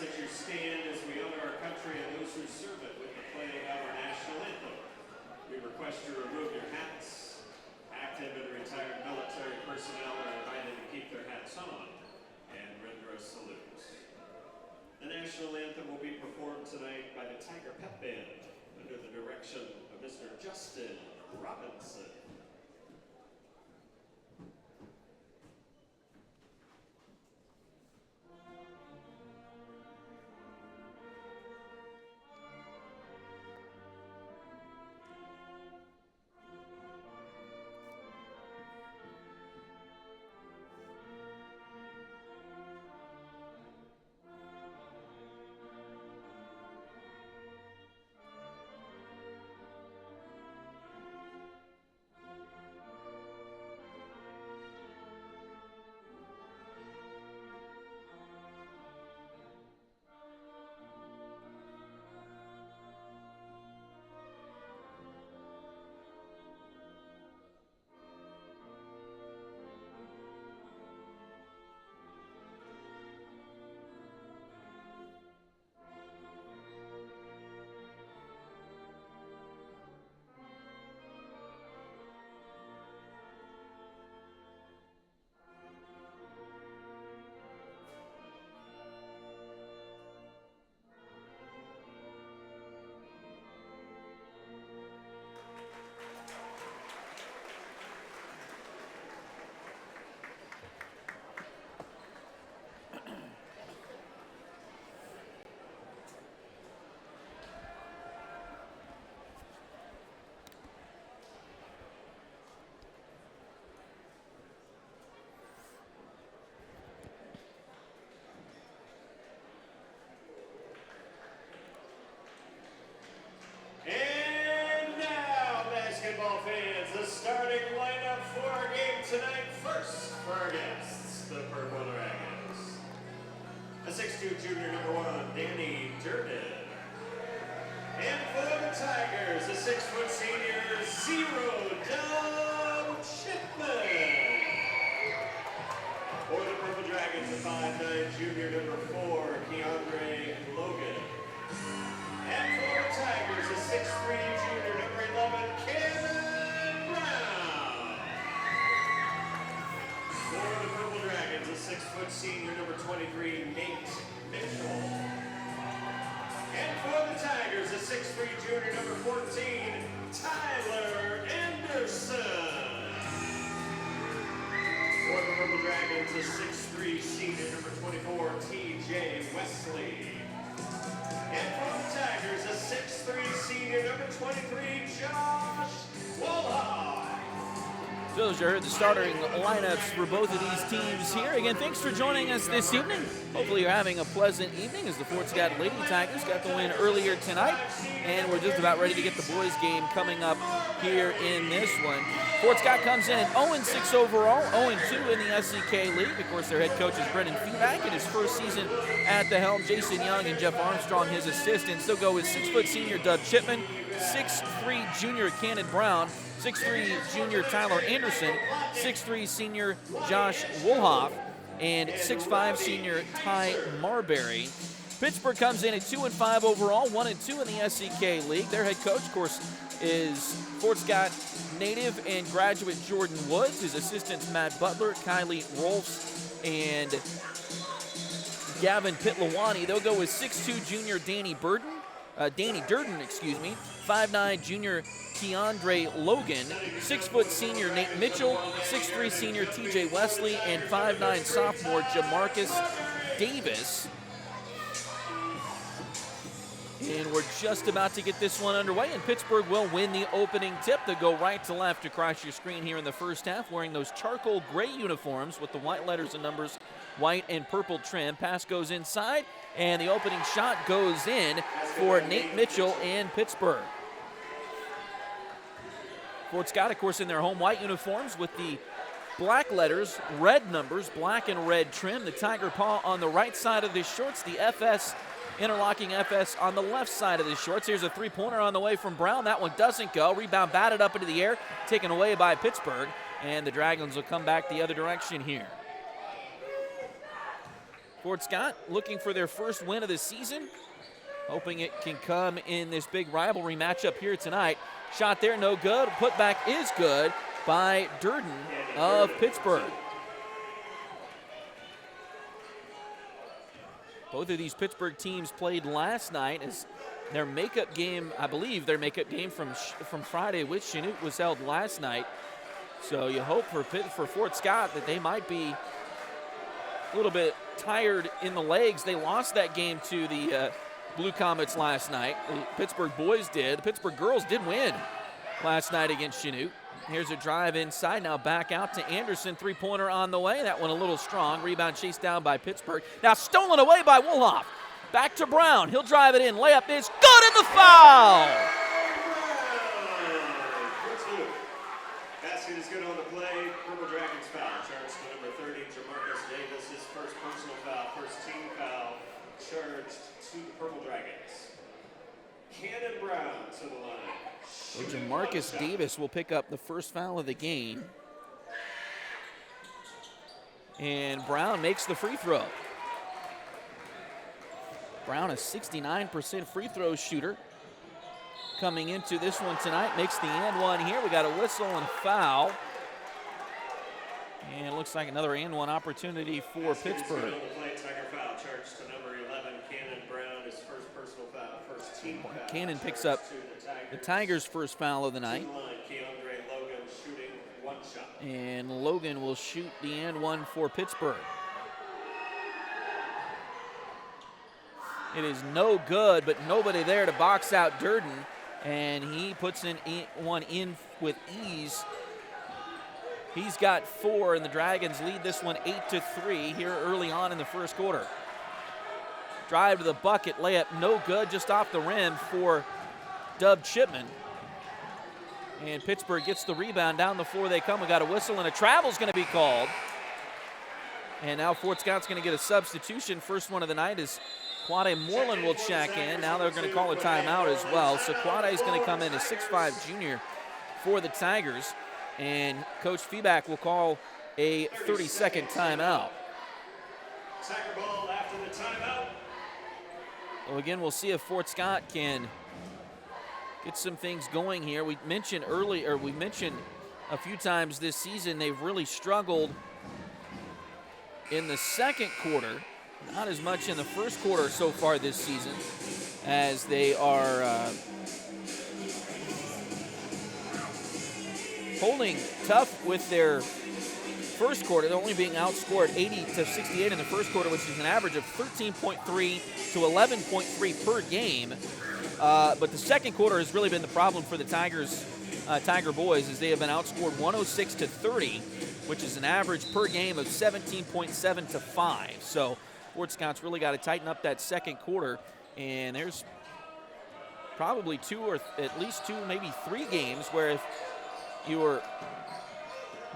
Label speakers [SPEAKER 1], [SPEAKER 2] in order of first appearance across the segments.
[SPEAKER 1] ask that you stand as we honor our country and those who serve it with the playing of our national anthem. We request you remove your hats. Active and retired military personnel are invited to keep their hats on and render a salute. The national anthem will be performed tonight by the Tiger Pep Band under the direction of Mr. Justin Robinson. Fans, the starting lineup for our game tonight. First, for our guests, the Purple Dragons. A 6'2" junior number 1, Danny Durden. And for the Tigers, a 6' senior, 0, Dub Chipman. For the Purple Dragons, a 5'9" junior number 4, Keandre Logan. And for the Tigers, a 6'3" junior number 11, Cameron. For the Purple Dragons, a 6' senior number 23, Nate Mitchell. And for the Tigers, a 6'3" junior number 14, Tyler Anderson. For the Purple Dragons, a 6'3" senior number 24, TJ Wesley. And for the Tigers, a 6'3" senior number 23, Josh Wallach.
[SPEAKER 2] So those are the starting lineups for both of these teams here. Again, thanks for joining us this evening. Hopefully you're having a pleasant evening as the Fort Scott Lady Tigers got the win earlier tonight. And we're just about ready to get the boys game coming up here in this one. Fort Scott comes in at 0-6 overall, 0-2 in the SEK League. Of course, their head coach is Brendan Feback in his first season at the helm. Jason Young and Jeff Armstrong, his assistants. They'll go with 6' senior Doug Chipman, 6'3" junior Cannon Brown, 6'3" junior Tyler Anderson, 6'3" senior Josh Wolhoff, and 6'5" senior Ty Marbury. Pittsburg comes in at 2-5 overall, 1-2 in the SEK League. Their head coach, of course, is Fort Scott native and graduate Jordan Woods. His assistants Matt Butler, Kylie Rolfs, and Gavin Pitlawani. They'll go with 6'2" junior Danny Durden, 5'9" junior Keandre Logan, 6' senior Nate Mitchell, 6'3" senior TJ Wesley, and 5'9" sophomore Jamarcus Davis. And we're just about to get this one underway, and Pittsburg will win the opening tip. They go right to left across your screen here in the first half, wearing those charcoal gray uniforms with the white letters and numbers, white and purple trim. Pass goes inside, and the opening shot goes in for Nate Mitchell and Pittsburg. Fort Scott, of course, in their home white uniforms with the black letters, red numbers, black and red trim. The tiger paw on the right side of the shorts, the FS, interlocking FS on the left side of the shorts. Here's a three-pointer on the way from Brown. That one doesn't go. Rebound batted up into the air, taken away by Pittsburg, and the Dragons will come back the other direction here. Fort Scott looking for their first win of the season, hoping it can come in this big rivalry matchup here tonight. Shot there, no good. Putback is good by Durden of Pittsburgh. Both of these Pittsburgh teams played last night as their makeup game, I believe their makeup game from Friday with Chanute was held last night. So you hope for Fort Scott that they might be a little bit tired in the legs. They lost that game to the Blue Comets last night. The Pittsburgh boys did. The Pittsburgh girls did win last night against Chanute. Here's a drive inside, now back out to Anderson, three-pointer on the way. That one a little strong. Rebound chased down by Pittsburgh. Now stolen away by Woolhoff. Back to Brown. He'll drive it in. Layup is good, and the foul!
[SPEAKER 1] Basket is good on the play. Purple Dragons foul. Charged to number 30, Jamarcus Davis. His first personal foul, first team foul. Charged to the Purple Dragons. Cannon Brown to the line.
[SPEAKER 2] So Jamarcus Davis will pick up the first foul of the game. And Brown makes the free throw. Brown, a 69% free throw shooter. Coming into this one tonight, makes the and one here. We got a whistle and foul. And it looks like another and one opportunity for Pittsburgh.
[SPEAKER 1] Charged to number 11, Cannon Brown, his first personal foul, first team foul.
[SPEAKER 2] Cannon picks up the Tigers' first foul of the night.
[SPEAKER 1] Logan shooting one shot.
[SPEAKER 2] And Logan will shoot the and one for Pittsburgh. It is no good, but nobody there to box out Durden. And he puts in one in with ease. He's got 4, and the Dragons lead this one 8-3 here early on in the first quarter. Drive to the bucket, layup no good, just off the rim for Dub Chipman. And Pittsburgh gets the rebound. Down the floor they come. We got a whistle, and a travel's going to be called. And now Fort Scott's going to get a substitution. First one of the night is Quade Moreland will check in. Now they're going to call a timeout as well. So Quade is going to come in, a 6'5 junior for the Tigers. And Coach Feeback will call a 30-second timeout.
[SPEAKER 1] Tiger ball after the timeout.
[SPEAKER 2] Well, again, we'll see if Fort Scott can get some things going here. We mentioned a few times this season they've really struggled in the second quarter. Not as much in the first quarter so far this season, as they are holding tough with their first quarter. They're only being outscored 80-68 in the first quarter, which is an average of 13.3 to 11.3 per game. But the second quarter has really been the problem for the Tiger boys, as they have been outscored 106-30, which is an average per game of 17.7 to 5. So Fort Scott's really got to tighten up that second quarter, and there's probably 2 or at least 2, maybe 3 games where if you were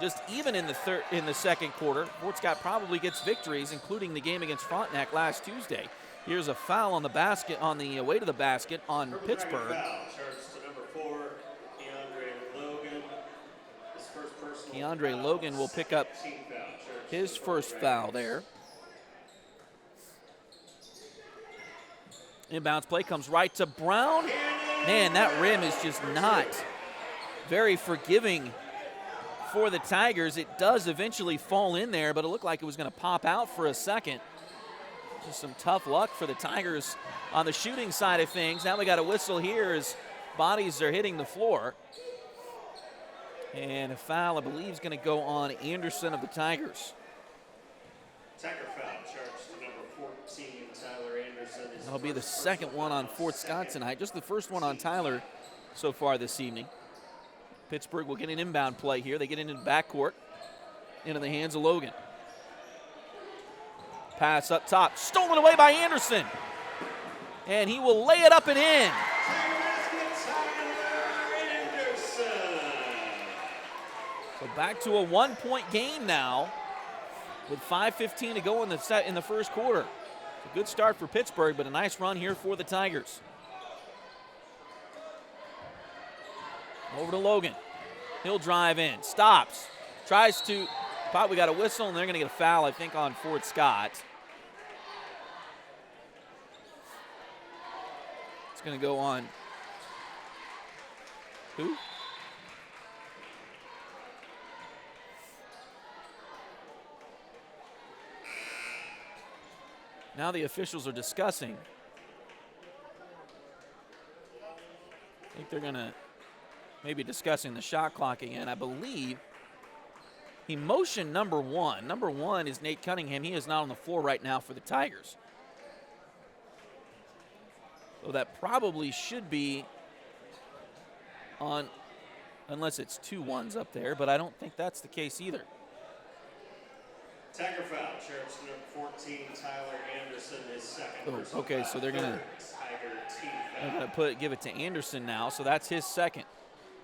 [SPEAKER 2] just even in the second quarter, Fort Scott probably gets victories, including the game against Frontenac last Tuesday. Here's a foul on the basket, on the way to the basket on Pittsburgh.
[SPEAKER 1] Charged to number 4, Keandre Logan. His first personal
[SPEAKER 2] Keandre Logan will pick up his first foul there. Inbounds play comes right to Brown. Man, that rim is just not very forgiving for the Tigers. It does eventually fall in there, but it looked like it was going to pop out for a second. Just some tough luck for the Tigers on the shooting side of things. Now we got a whistle here as bodies are hitting the floor. And a foul, I believe, is going to go on Anderson of the Tigers.
[SPEAKER 1] Tiger foul charged to number 14, Tyler Anderson.
[SPEAKER 2] That'll be the second one on Fort Scott tonight. Just the first one on Tyler so far this evening. Pittsburgh will get an inbound play here. They get into the backcourt, into the hands of Logan. Pass up top, stolen away by Anderson. And he will lay it up and in. So back to a 1-point game now with 5:15 to go in the first quarter. It's a good start for Pittsburgh, but a nice run here for the Tigers. Over to Logan. He'll drive in, stops, tries to pop. We got a whistle, and they're going to get a foul, I think, on Fort Scott. going to go on. Who? Now the officials are discussing. I think they're going to maybe discussing the shot clock again. I believe he motioned number one. Number one is Nate Cunningham. He is not on the floor right now for the Tigers. So that probably should be on, unless it's 2-1s up there, but I don't think that's the case either.
[SPEAKER 1] Tiger foul, Sheriff's number 14, Tyler Anderson, his second.
[SPEAKER 2] Oh, okay, so they're gonna give it to Anderson now, so that's his second.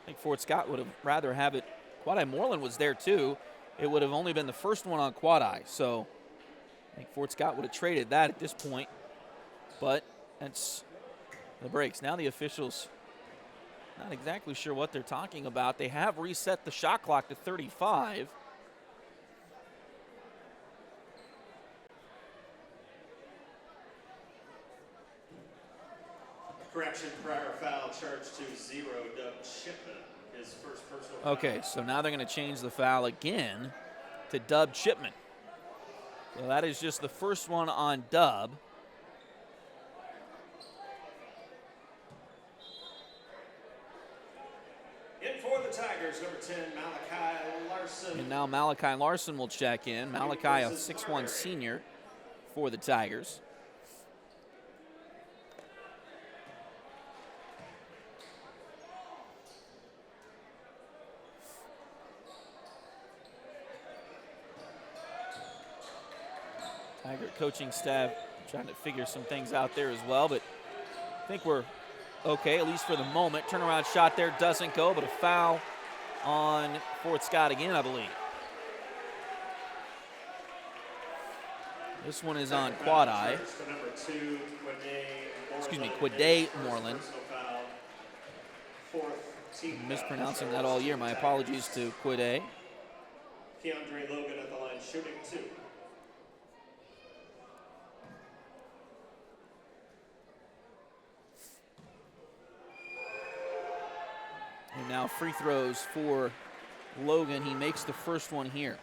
[SPEAKER 2] I think Fort Scott would have rather have it. Quad-Eye Moreland was there too. It would have only been the first one on Quad-Eye, so I think Fort Scott would have traded that at this point. But that's the breaks. Now the officials not exactly sure what they're talking about. They have reset the shot clock to 35.
[SPEAKER 1] Correction, prior foul charged to 0, Doug Shipman, his first personal foul.
[SPEAKER 2] Okay, so now they're going to change the foul again to Dub Chipman. So that is just the first one on Dub.
[SPEAKER 1] In for the Tigers, number 10, Malachi Larson.
[SPEAKER 2] And now Malachi Larson will check in. Malachi, a 6'1 senior for the Tigers. Tiger coaching staff trying to figure some things out there as well, but I think we're okay, at least for the moment. Turnaround shot there doesn't go, but a foul on Fort Scott again, I believe. This one is on Quad-Eye. Quad-Eye Moreland. I'm mispronouncing that all year. My apologies to Quad-Eye.
[SPEAKER 1] Keandre Logan at the line shooting 2.
[SPEAKER 2] And now free throws for Logan. He makes the first one here.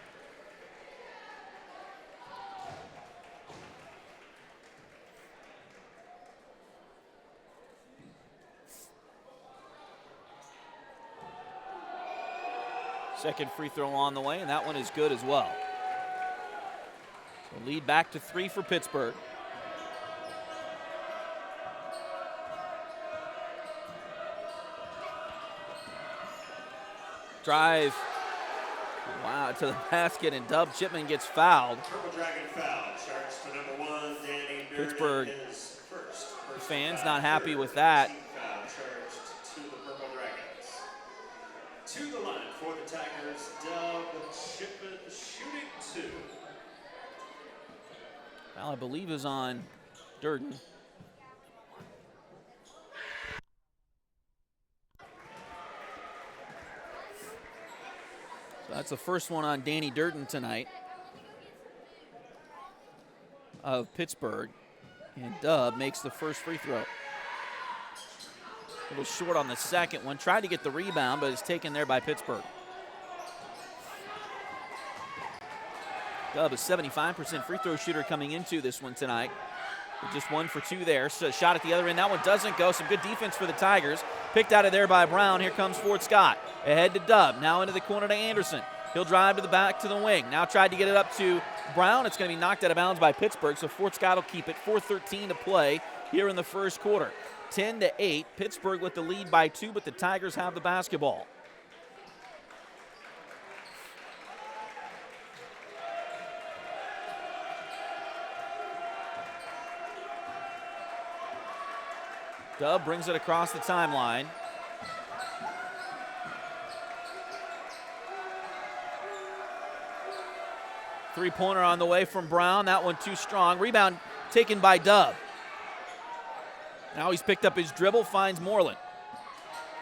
[SPEAKER 2] Second free throw on the way, and that one is good as well. So lead back to 3 for Pittsburgh. Drive, wow, to the basket, and Dub Chipman gets fouled.
[SPEAKER 1] Purple Dragon foul, charged to number 1, Danny Durden.
[SPEAKER 2] Pittsburgh
[SPEAKER 1] his first
[SPEAKER 2] fans
[SPEAKER 1] foul.
[SPEAKER 2] not happy with that.
[SPEAKER 1] Foul charged to the Purple Dragons. To the line for the Tigers, Dub Chipman shooting 2.
[SPEAKER 2] Foul, I believe, is on Durden. That's the first one on Danny Durden tonight of Pittsburgh. And Dub makes the first free throw. A little short on the second one. Tried to get the rebound, but it's taken there by Pittsburgh. Dub, a 75% free throw shooter coming into this one tonight. With just 1 for 2 there. So shot at the other end. That one doesn't go. Some good defense for the Tigers. Picked out of there by Brown. Here comes Fort Scott. Ahead to Dub. Now into the corner to Anderson. He'll drive to the back to the wing. Now tried to get it up to Brown. It's going to be knocked out of bounds by Pittsburgh. So Fort Scott will keep it. 4:13 to play here in the first quarter. 10-8. Pittsburgh with the lead by 2, but the Tigers have the basketball. Dub brings it across the timeline. Three-pointer on the way from Brown. That one too strong. Rebound taken by Dub. Now he's picked up his dribble, finds Moreland.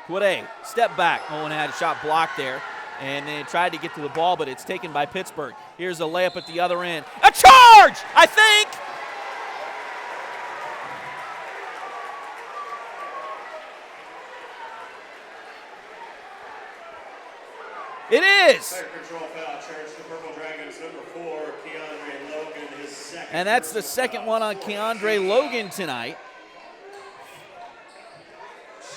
[SPEAKER 2] Quade, step back. Owen had a shot blocked there. And they tried to get to the ball, but it's taken by Pittsburgh. Here's a layup at the other end. A charge, I think! It is.
[SPEAKER 1] Fire control foul charged the Purple Dragons, number 4, Keandre Logan, his second.
[SPEAKER 2] And that's the
[SPEAKER 1] personal
[SPEAKER 2] second
[SPEAKER 1] foul.
[SPEAKER 2] one on Keandre Logan tonight.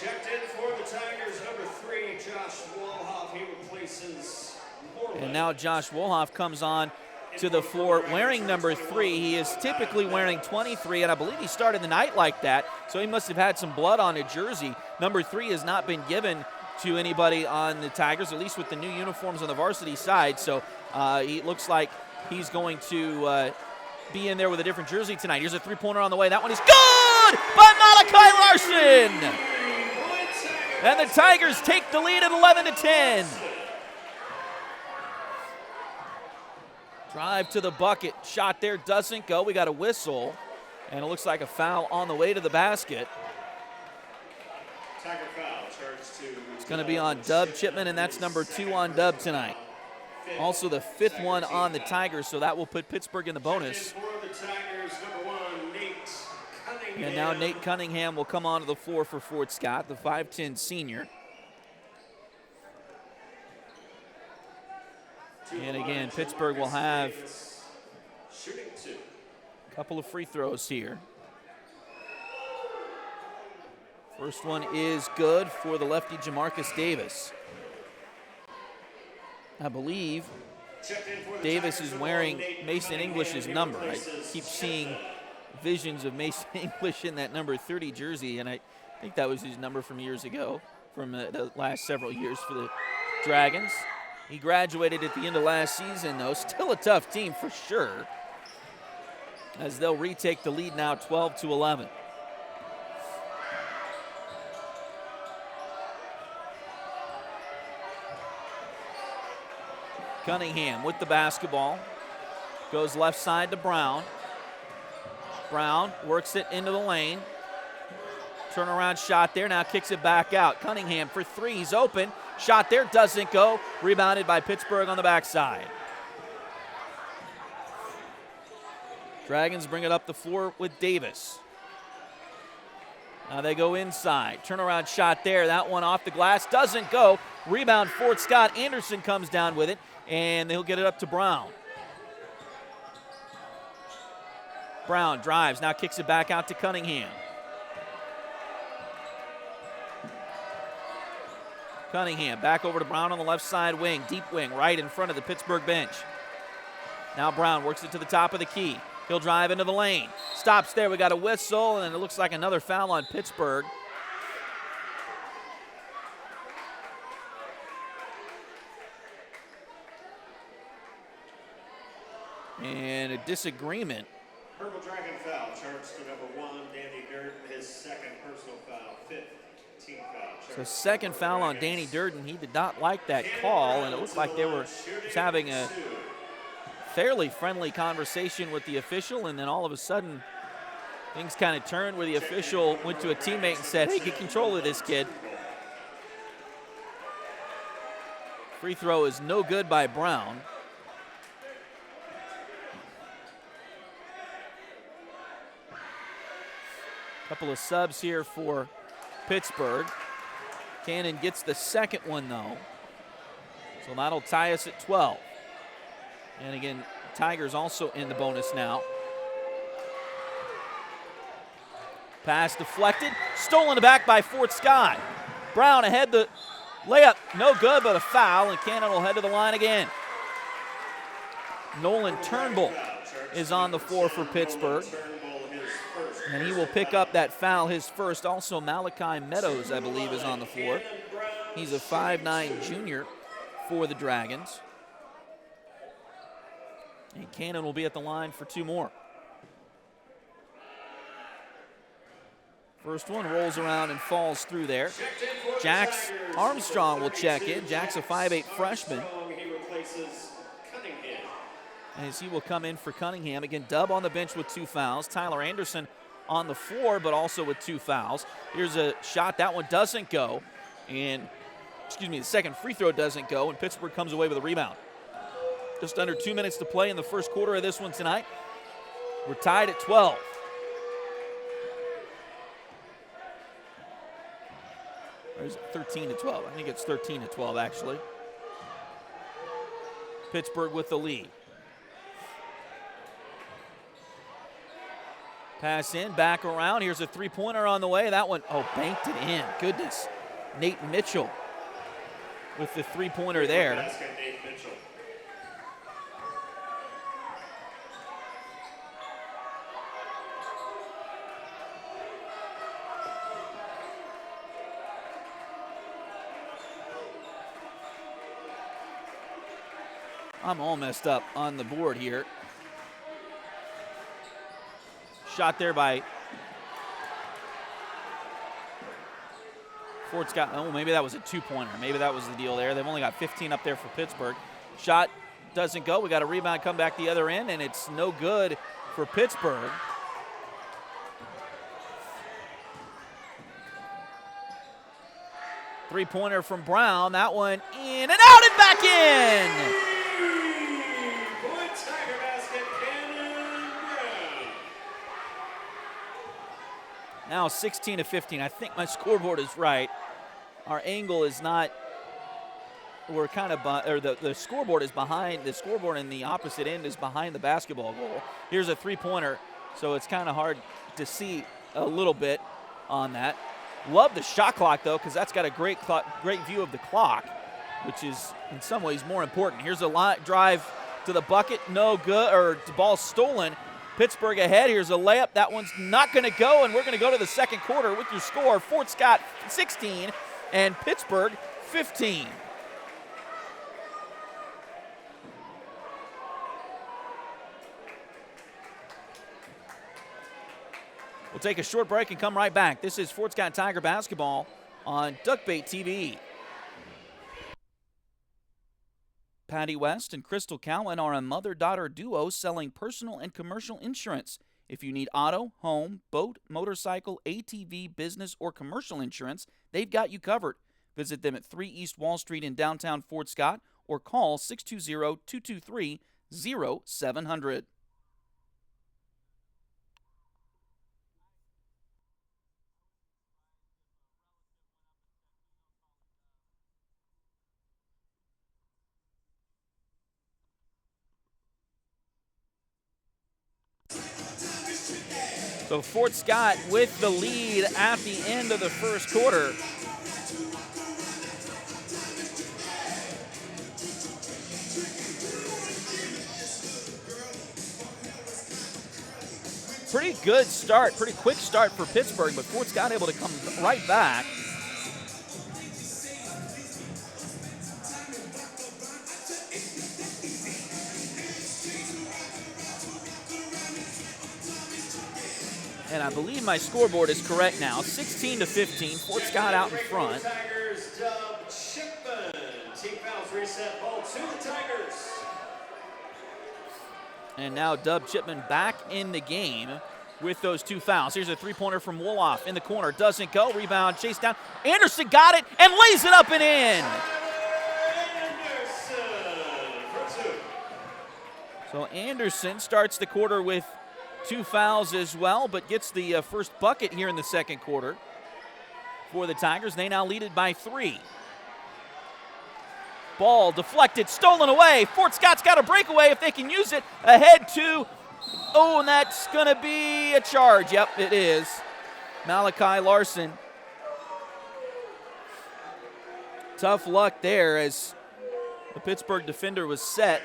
[SPEAKER 1] Checked in for the Tigers, number 3, Josh Wolhoff. He replaces Moreland.
[SPEAKER 2] And now Josh Wolhoff comes on to the floor wearing number 3. He is typically wearing 23, and I believe he started the night like that, so he must have had some blood on a jersey. Number 3 has not been given to anybody on the Tigers, at least with the new uniforms on the varsity side, so he looks like he's going to be in there with a different jersey tonight. Here's a three-pointer on the way. That one is good by Malachi Larson. And the Tigers take the lead at 11-10. Drive to the bucket. Shot there doesn't go. We got a whistle, and it looks like a foul on the way to the basket.
[SPEAKER 1] Tiger foul charged to.
[SPEAKER 2] It's going to be on Dub Chipman, and that's number 2 on Dub tonight. Also the 5th one on the Tigers, so that will put Pittsburgh in the bonus.
[SPEAKER 1] For the Tigers, number 1, Nate Cunningham.
[SPEAKER 2] And now Nate Cunningham will come onto the floor for Fort Scott, the 5'10 senior. And again, Pittsburgh will have
[SPEAKER 1] shooting 2.
[SPEAKER 2] a couple of free throws here. First one is good for the lefty Jamarcus Davis. I believe Davis is wearing Mason English's number. I keep seeing visions of Mason English in that number 30 jersey, and I think that was his number from years ago, from the last several years for the Dragons. He graduated at the end of last season, though. Still a tough team for sure, as they'll retake the lead now 12-11. Cunningham with the basketball. Goes left side to Brown. Brown works it into the lane. Turnaround shot there, now kicks it back out. Cunningham for 3, he's open. Shot there, doesn't go. Rebounded by Pittsburgh on the backside. Dragons bring it up the floor with Davis. Now they go inside. Turnaround shot there, that one off the glass, doesn't go. Rebound Fort Scott. Anderson comes down with it, and they'll get it up to Brown. Brown drives, now kicks it back out to Cunningham. Cunningham back over to Brown on the left side wing, deep wing, right in front of the Pittsburgh bench. Now Brown works it to the top of the key. He'll drive into the lane. Stops there, we got a whistle, and it looks like another foul on Pittsburgh. And a disagreement.
[SPEAKER 1] Purple Dragon foul charged to number 1, Danny Durden, his second personal foul, 5th team foul.
[SPEAKER 2] So second foul on Danny Durden. He did not like that call, and it looked like they were just having a fairly friendly conversation with the official, and then all of a sudden things kind of turned where the official went to a teammate and said, hey, get control of this kid. Free throw is no good by Brown. Couple of subs here for Pittsburgh. Cannon gets the second one, though. So that'll tie us at 12. And again, Tigers also in the bonus now. Pass deflected. Stolen back by Fort Scott. Brown ahead, the layup. No good, but a foul, and Cannon will head to the line again. Nolan Turnbull is on the floor for Pittsburgh. And he will pick up that foul, his first. Also, Malachi Meadows, I believe, is on the floor. He's a 5'9 junior for the Dragons. And Cannon will be at the line for 2 more. First one rolls around and falls through there. Jax Armstrong will check in. Jack's a 5'8 freshman. As he will come in for Cunningham. Again, Dub on the bench with 2 fouls. Tyler Anderson on the floor, but also with 2 fouls. Here's a shot. That one doesn't go. And, the second free throw doesn't go, and Pittsburgh comes away with a rebound. Just under 2 minutes to play in the first quarter of this one tonight. We're tied at 12. Or is it 13-12? I think it's 13-12, actually. Pittsburgh with the lead. Pass in, back around. Here's a three-pointer on the way. That one, banked it in. Goodness. Nate Mitchell with the three-pointer there.
[SPEAKER 1] Basket, Nate Mitchell.
[SPEAKER 2] I'm all messed up on the board here. Shot there by Fort Scott. Oh, maybe that was a two-pointer. Maybe that was the deal there. They've only got 15 up there for Pittsburgh. Shot doesn't go. We got a rebound, come back the other end, and it's no good for Pittsburgh. Three-pointer from Brown. That one in and out and back in. Now 16-15. I think my scoreboard is right. Our angle is not. We're kind of, the scoreboard is behind. The scoreboard in the opposite end is behind the basketball goal. Here's a three-pointer, so it's kind of hard to see a little bit on that. Love the shot clock though, because that's got a great view of the clock, which is in some ways more important. Here's a drive to the bucket, no good, or the ball stolen. Pittsburgh ahead. Here's a layup. That one's not going to go, and we're going to go to the second quarter with your score. Fort Scott 16 and Pittsburgh 15. We'll take a short break and come right back. This is Fort Scott Tiger basketball on Duckbait TV. Patty West and Crystal Cowan are a mother-daughter duo selling personal and commercial insurance. If you need auto, home, boat, motorcycle, ATV, business, or commercial insurance, they've got you covered. Visit them at 3 East Wall Street in downtown Fort Scott or call 620-223-0700. So Fort Scott with the lead at the end of the first quarter. Pretty good start, pretty quick start for Pittsburgh, but Fort Scott able to come right back. And I believe my scoreboard is correct now. 16-15. Fort Scott out in front.
[SPEAKER 1] Tigers, Dub Chipman. Team fouls reset. Ball to the Tigers.
[SPEAKER 2] And now Dub Chipman back in the game with those two fouls. Here's a three-pointer from Wolof in the corner. Doesn't go. Rebound, chase down. Anderson got it and lays it up and in. So Anderson starts the quarter with 2 fouls as well, but gets the first bucket here in the second quarter for the Tigers. They now lead it by 3. Ball deflected, stolen away. Fort Scott's got a breakaway if they can use it. Ahead to, and that's going to be a charge. Yep, it is. Malachi Larson. Tough luck there as the Pittsburgh defender was set.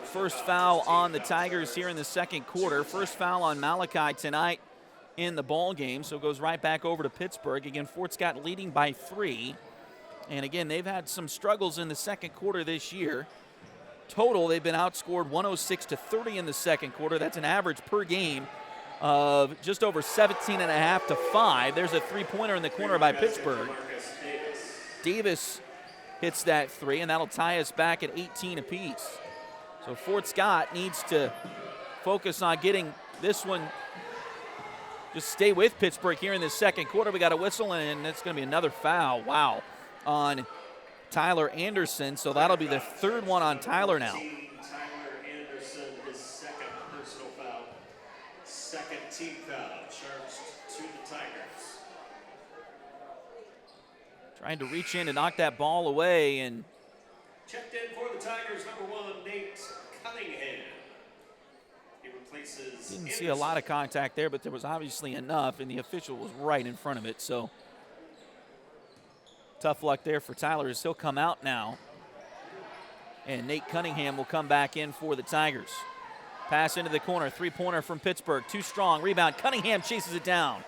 [SPEAKER 2] First foul on the Tigers here in the second quarter. First foul on Malachi tonight in the ball game, so it goes right back over to Pittsburgh. Again, Fort Scott leading by 3. And again, they've had some struggles in the second quarter this year. Total, they've been outscored 106-30 in the second quarter. That's an average per game of just over 17.5 to 5. There's a three-pointer in the corner by Pittsburgh. Davis hits that 3, and that'll tie us back at 18 apiece. So Fort Scott needs to focus on getting this one, just stay with Pittsburgh here in the second quarter. We got a whistle, and it's going to be another foul, wow, on Tyler Anderson. So that'll be the third one on Tyler now.
[SPEAKER 1] Tyler Anderson, his second personal foul. Second team foul charged to the Tigers.
[SPEAKER 2] Trying to reach in to knock that ball away, and
[SPEAKER 1] Checked in for the Tigers, number 1, Nate Cunningham. He replaces
[SPEAKER 2] didn't see a lot of contact there, but there was obviously enough, and the official was right in front of it. So tough luck there for Tyler as he'll come out now. And Nate Cunningham will come back in for the Tigers. Pass into the corner, three-pointer from Pittsburgh. Too strong, rebound. Cunningham chases it down.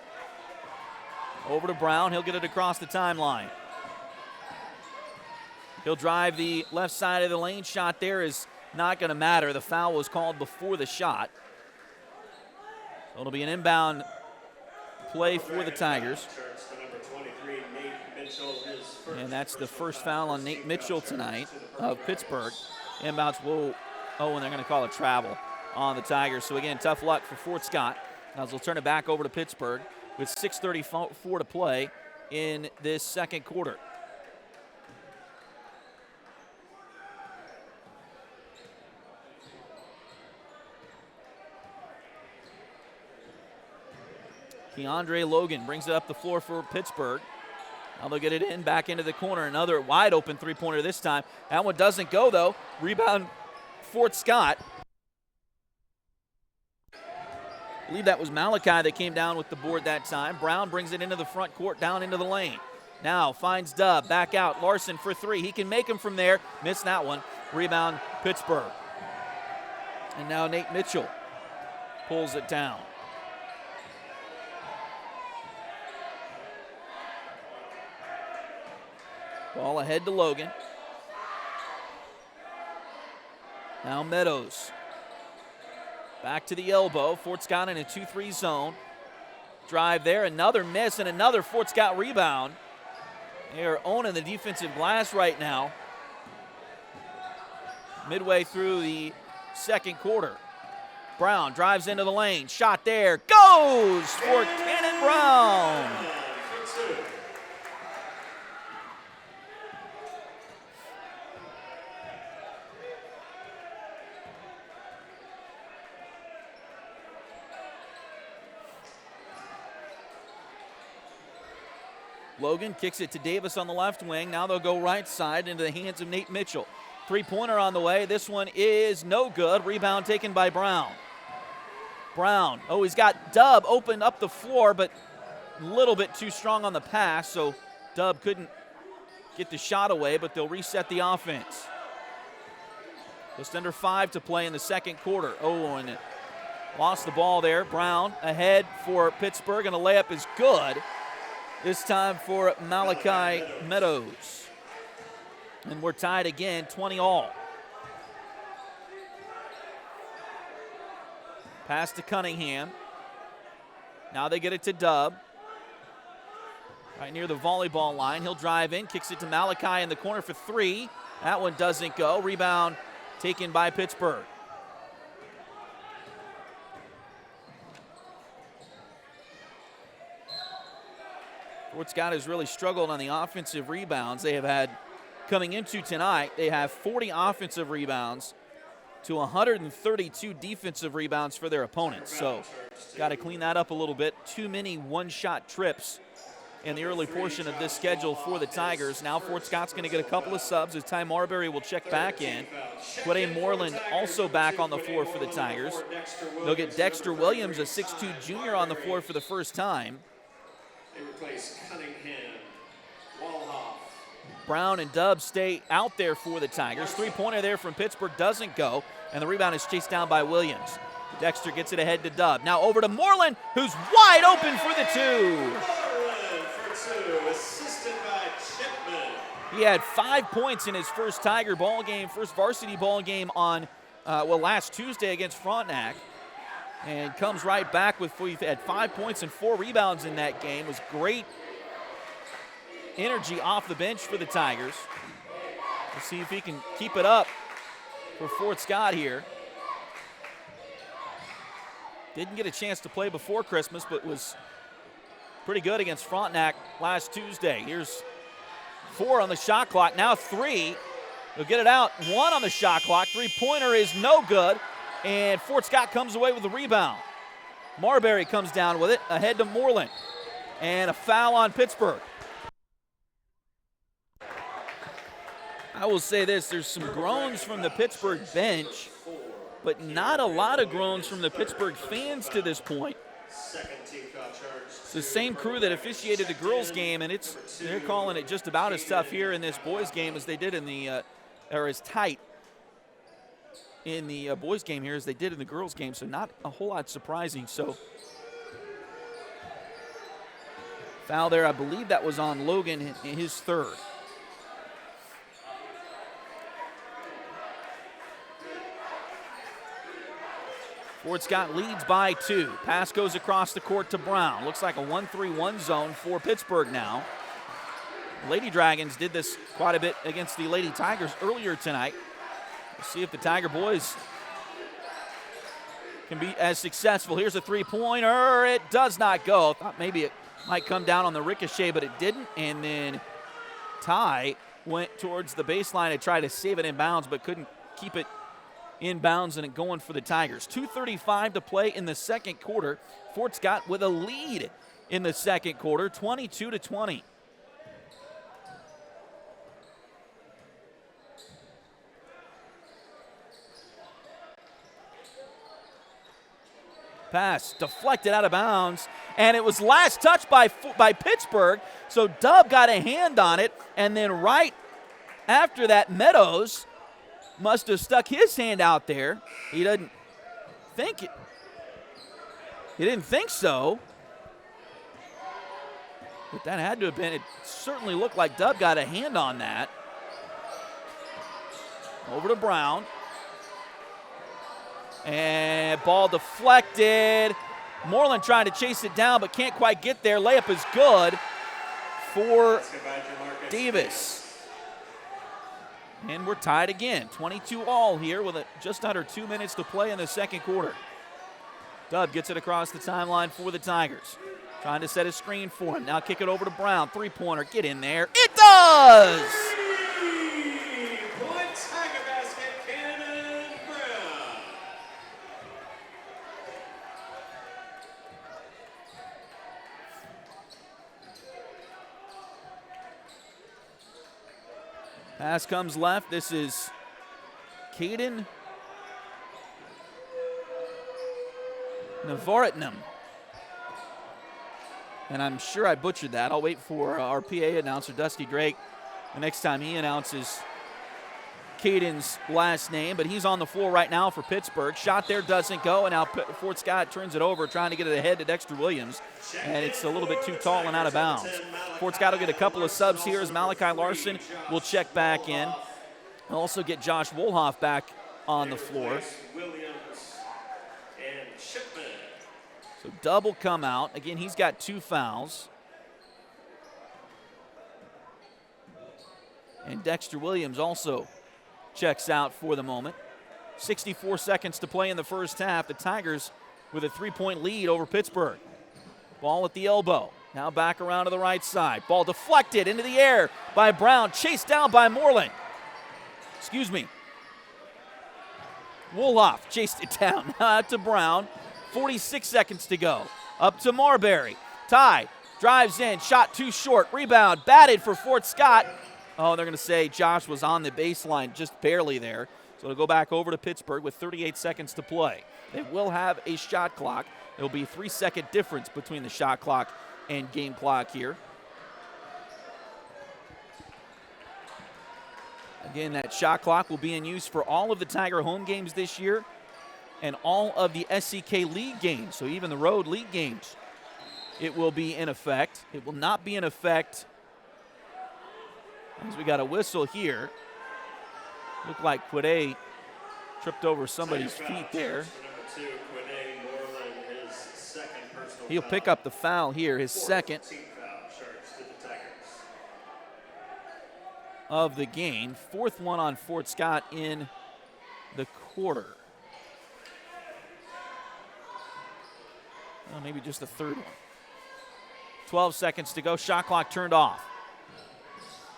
[SPEAKER 2] Over to Brown, he'll get it across the timeline. He'll drive the left side of the lane. Shot there is not going to matter. The foul was called before the shot. So it'll be an inbound play for the Tigers. And that's the first foul on Nate Mitchell tonight of Pittsburgh. Inbounds will, and they're going to call it travel on the Tigers. So again, tough luck for Fort Scott as they'll turn it back over to Pittsburgh with 6:34 to play in this second quarter. Keandre Logan brings it up the floor for Pittsburgh. Now they'll get it in, back into the corner. Another wide open three-pointer this time. That one doesn't go, though. Rebound, Fort Scott. I believe that was Malachi that came down with the board that time. Brown brings it into the front court, down into the lane. Now finds Dub, back out. Larson for three. He can make him from there. Missed that one. Rebound, Pittsburgh. And now Nate Mitchell pulls it down. Ball ahead to Logan. Now Meadows. Back to the elbow. Fort Scott in a 2-3 zone. Drive there. Another miss and another Fort Scott rebound. They are owning the defensive glass right now. Midway through the second quarter. Brown drives into the lane. Shot there. Goes for Cannon Brown. Logan kicks it to Davis on the left wing. Now they'll go right side into the hands of Nate Mitchell. Three-pointer on the way. This one is no good. Rebound taken by Brown. Brown. Oh, he's got Dub open up the floor, but a little bit too strong on the pass, so Dub couldn't get the shot away, but they'll reset the offense. Just under 5 to play in the second quarter. Oh, and it lost the ball there. Brown ahead for Pittsburgh, and a layup is good. This time for Malachi Meadows. And we're tied again, 20-all. Pass to Cunningham. Now they get it to Dub. Right near the volleyball line. He'll drive in, kicks it to Malachi in the corner for three. That one doesn't go. Rebound taken by Pittsburgh. Fort Scott has really struggled on the offensive rebounds. They have had, coming into tonight, they have 40 offensive rebounds to 132 defensive rebounds for their opponents. So got to clean that up a little bit. Too many one-shot trips in the early portion of this schedule for the Tigers. Now Fort Scott's going to get a couple of subs as Ty Marbury will check back in. Quade Moreland also back on the floor for the Tigers. They'll get Dexter Williams, a 6'2 junior, on the floor for the first time.
[SPEAKER 1] They replace Cunningham, Walhoff.
[SPEAKER 2] Brown and Dub stay out there for the Tigers. Three-pointer there from Pittsburgh doesn't go, and the rebound is chased down by Williams. Dexter gets it ahead to Dub. Now over to Moreland, who's wide open for the two.
[SPEAKER 1] Moreland for two, assisted by Chipman.
[SPEAKER 2] He had 5 points in his first Tiger ball game, first varsity ball game on, last Tuesday against Frontenac. And comes right back with, he had 5 points and 4 rebounds in that game. It was great energy off the bench for the Tigers. We'll see if he can keep it up for Fort Scott here. Didn't get a chance to play before Christmas, but was pretty good against Frontenac last Tuesday. Here's 4 on the shot clock, now 3. They'll get it out, 1 on the shot clock. Three-pointer is no good. And Fort Scott comes away with the rebound. Marbury comes down with it, ahead to Moreland. And a foul on Pittsburgh. I will say this, there's some groans from the Pittsburgh bench, but not a lot of groans from the Pittsburgh fans to this point. It's the same crew that officiated the girls' game, and they're calling it just about as tough here in this boys' game as they did in the, or as tight in the boys' game here as they did in the girls' game, so not a whole lot surprising. So foul there, I believe that was on Logan in his third. Fort Scott leads by 2. Pass goes across the court to Brown. Looks like a 1-3-1 zone for Pittsburgh now. Lady Dragons did this quite a bit against the Lady Tigers earlier tonight. We'll see if the Tiger boys can be as successful. Here's a three-pointer. It does not go. Thought maybe it might come down on the ricochet, but it didn't. And then Ty went towards the baseline to try to save it in bounds, but couldn't keep it in bounds and it going for the Tigers. 2:35 to play in the second quarter. Fort Scott with a lead in the second quarter, 22-20. Pass deflected out of bounds, and it was last touched by Pittsburgh, so Dub got a hand on it, and then right after that, Meadows must have stuck his hand out there. He didn't think it. He didn't think so. But that had to have been, it certainly looked like Dub got a hand on that. Over to Brown. And ball deflected. Moreland trying to chase it down but can't quite get there. Layup is good for Davis. And we're tied again, 22-all here with just under 2 minutes to play in the second quarter. Dub gets it across the timeline for the Tigers. Trying to set a screen for him. Now kick it over to Brown. Three-pointer, get in there. It does!
[SPEAKER 1] Three-point Tiger basket, Cannon Brown.
[SPEAKER 2] Pass comes left. This is Caden Navaratnam. And I'm sure I butchered that. I'll wait for our PA announcer, Dusty Drake, the next time he announces Caden's last name. But he's on the floor right now for Pittsburgh. Shot there doesn't go, and now Fort Scott turns it over, trying to get it ahead to Dexter Williams. And it's a little bit too tall and out of bounds. Fort Scott will get a couple of subs here as Malachi Larson will check back in. We'll also get Josh Wolhoff back on the floor. So double come out. Again, he's got 2 fouls. And Dexter Williams also checks out for the moment. 64 seconds to play in the first half. The Tigers with a 3-point lead over Pittsburgh. Ball at the elbow. Now back around to the right side. Ball deflected into the air by Brown. Chased down by Moreland. Excuse me. Wolhoff chased it down. Now out to Brown. 46 seconds to go. Up to Marbury. Ty drives in. Shot too short. Rebound. Batted for Fort Scott. Oh, they're going to say Josh was on the baseline just barely there. So it'll go back over to Pittsburgh with 38 seconds to play. They will have a shot clock. There will be a 3-second difference between the shot clock and game clock here. Again, that shot clock will be in use for all of the Tiger home games this year and all of the SEK league games, so even the road league games, it will be in effect. It will not be in effect as we got a whistle here. Looked like Quade tripped over somebody's feet there. He'll pick up the foul here, his second of the game. 4th one on Fort Scott in the quarter. Well, maybe just the 3rd one. 12 seconds to go. Shot clock turned off.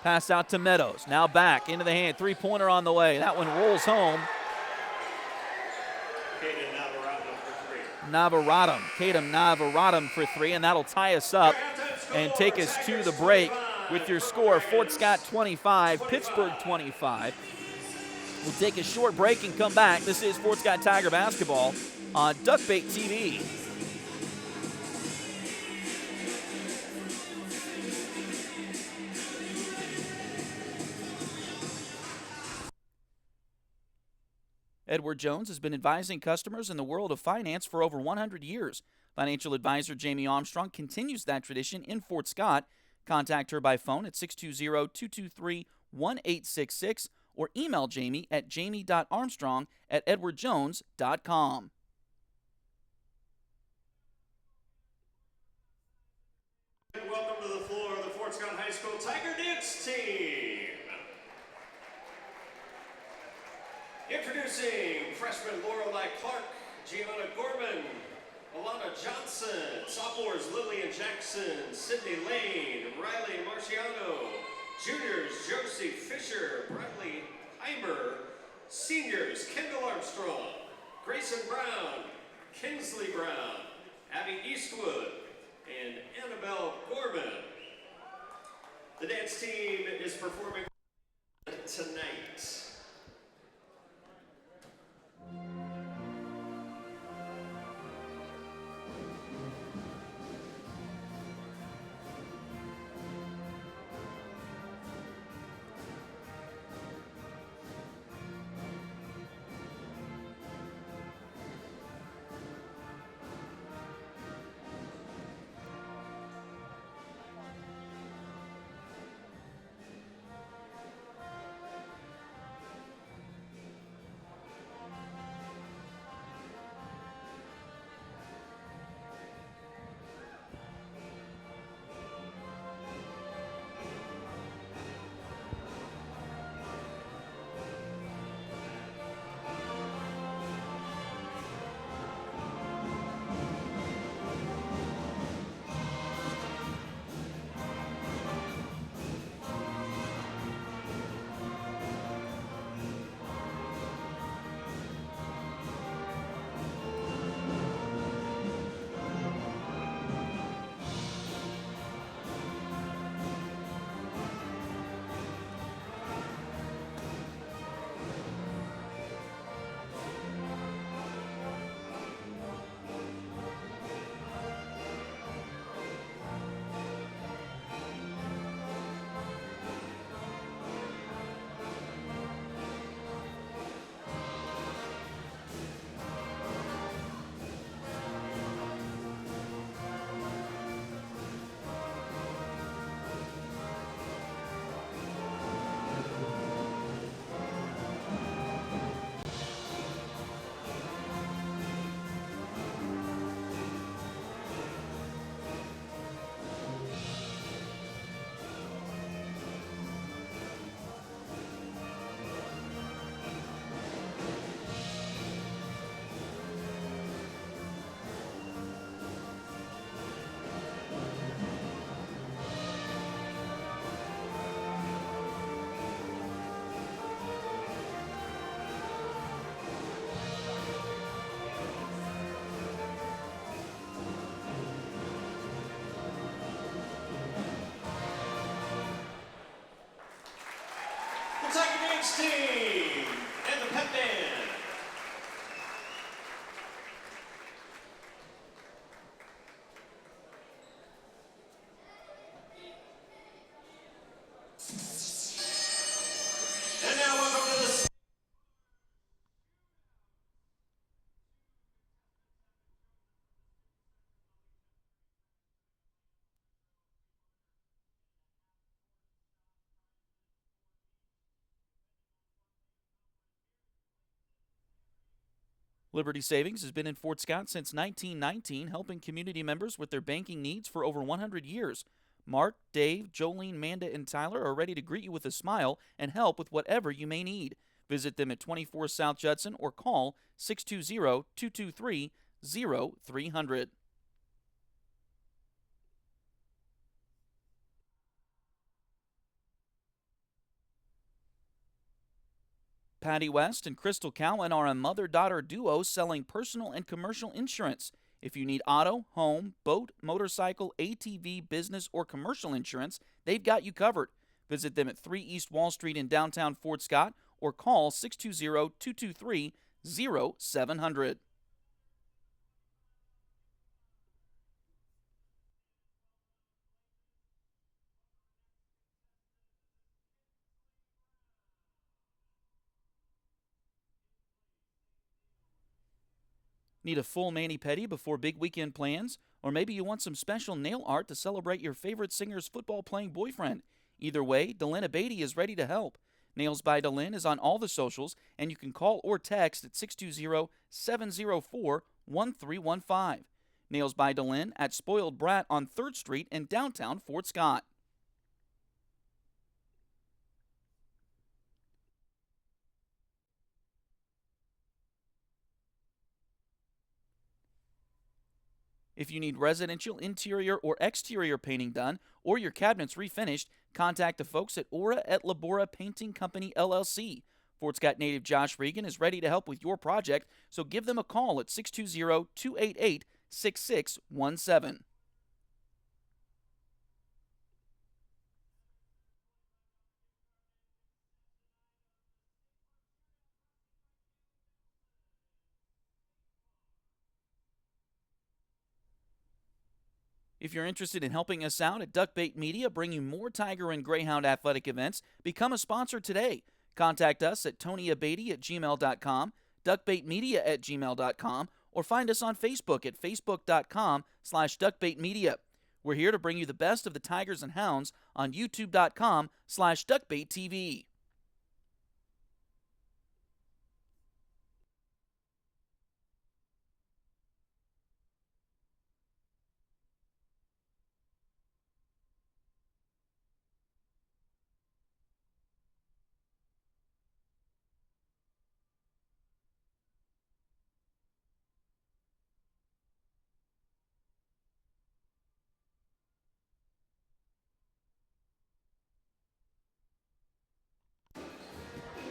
[SPEAKER 2] Pass out to Meadows. Now back into the hand. 3-pointer on the way. That one rolls home. Kadam Navaratnam for 3, and that'll tie us up and take us to the break with your score, Fort Scott 25, Pittsburg 25. We'll take a short break and come back. This is Fort Scott Tiger basketball on Duckbait TV. Edward Jones has been advising customers in the world of finance for over 100 years. Financial advisor Jamie Armstrong continues that tradition in Fort Scott. Contact her by phone at 620-223-1866 or email Jamie at jamie.armstrong@edwardjones.com.
[SPEAKER 1] Welcome to the floor of the Fort Scott High School Tiger Dance Team. Introducing freshman Lorelei Clark, Gianna Gorman, Alana Johnson, sophomores Lillian Jackson, Sydney Lane, Riley Marciano, juniors Josie Fisher, Bradley Heimer, seniors Kendall Armstrong, Grayson Brown, Kingsley Brown, Abby Eastwood, and Annabelle Gorman. The dance team is performing tonight. Tiger Dance Team and the Pep Band. And now welcome to the
[SPEAKER 2] Liberty Savings has been in Fort Scott since 1919, helping community members with their banking needs for over 100 years. Mark, Dave, Jolene, Manda, and Tyler are ready to greet you with a smile and help with whatever you may need. Visit them at 24 South Judson or call 620-223-0300. Patty West and Crystal Cowan are a mother-daughter duo selling personal and commercial insurance. If you need auto, home, boat, motorcycle, ATV, business, or commercial insurance, they've got you covered. Visit them at 3 East Wall Street in downtown Fort Scott or call 620-223-0700. Need a full mani-pedi before big weekend plans? Or maybe you want some special nail art to celebrate your favorite singer's football-playing boyfriend? Either way, Delyn Abatey is ready to help. Nails by Delyn is on all the socials, and you can call or text at 620-704-1315. Nails by Delyn at Spoiled Brat on 3rd Street in downtown Fort Scott. If you need residential interior or exterior painting done or your cabinets refinished, contact the folks at Aura et Labora Painting Company, LLC. Fort Scott native Josh Regan is ready to help with your project, so give them a call at 620-288-6617. If you're interested in helping us out at Duckbait Media, bring you more Tiger and Greyhound athletic events, become a sponsor today. Contact us at tonyabatey@gmail.com, duckbaitmedia@gmail.com, or find us on Facebook at facebook.com/duckbaitmedia. We're here to bring you the best of the Tigers and Hounds on youtube.com/duckbaittv.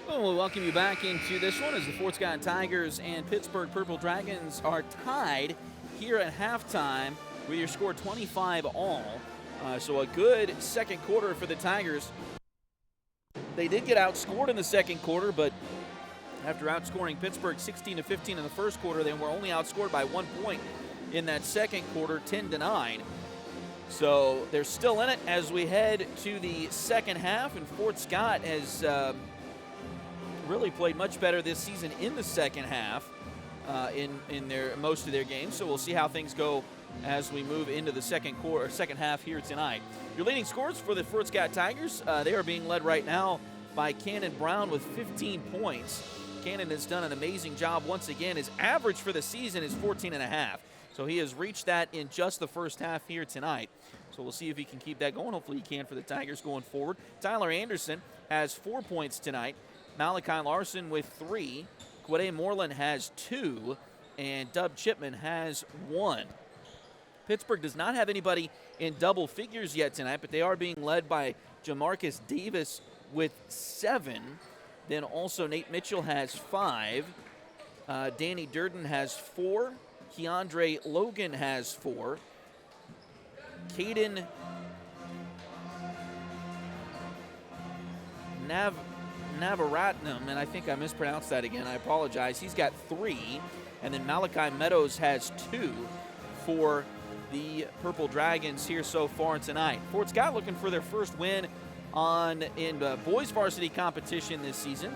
[SPEAKER 2] Well, we'll welcome you back into this one as the Fort Scott Tigers and Pittsburg Purple Dragons are tied here at halftime with your score 25-all. So a good second quarter for the Tigers. They did get outscored in the second quarter, but after outscoring Pittsburgh 16-15 in the first quarter, they were only outscored by 1 point in that second quarter, 10-9. So they're still in it as we head to the second half, and Fort Scott has really played much better this season in the second half in their most of their games. So we'll see how things go as we move into the second half here tonight. Your leading scorers for the Fort Scott Tigers, they are being led right now by Cannon Brown with 15 points. Cannon has done an amazing job once again. His average for the season is 14.5. So he has reached that in just the first half here tonight. So we'll see if he can keep that going. Hopefully he can for the Tigers going forward. Tyler Anderson has 4 points tonight. Malachi Larson with 3. Quade Moreland has 2. And Dub Chipman has 1. Pittsburgh does not have anybody in double figures yet tonight, but they are being led by Jamarcus Davis with 7. Then also Nate Mitchell has 5. Danny Durden has 4. Keandre Logan has 4. Caden Navaratnam, and I think I mispronounced that again. I apologize. He's got 3. And then Malachi Meadows has 2 for the Purple Dragons here so far tonight. Fort Scott looking for their first win in boys varsity competition this season.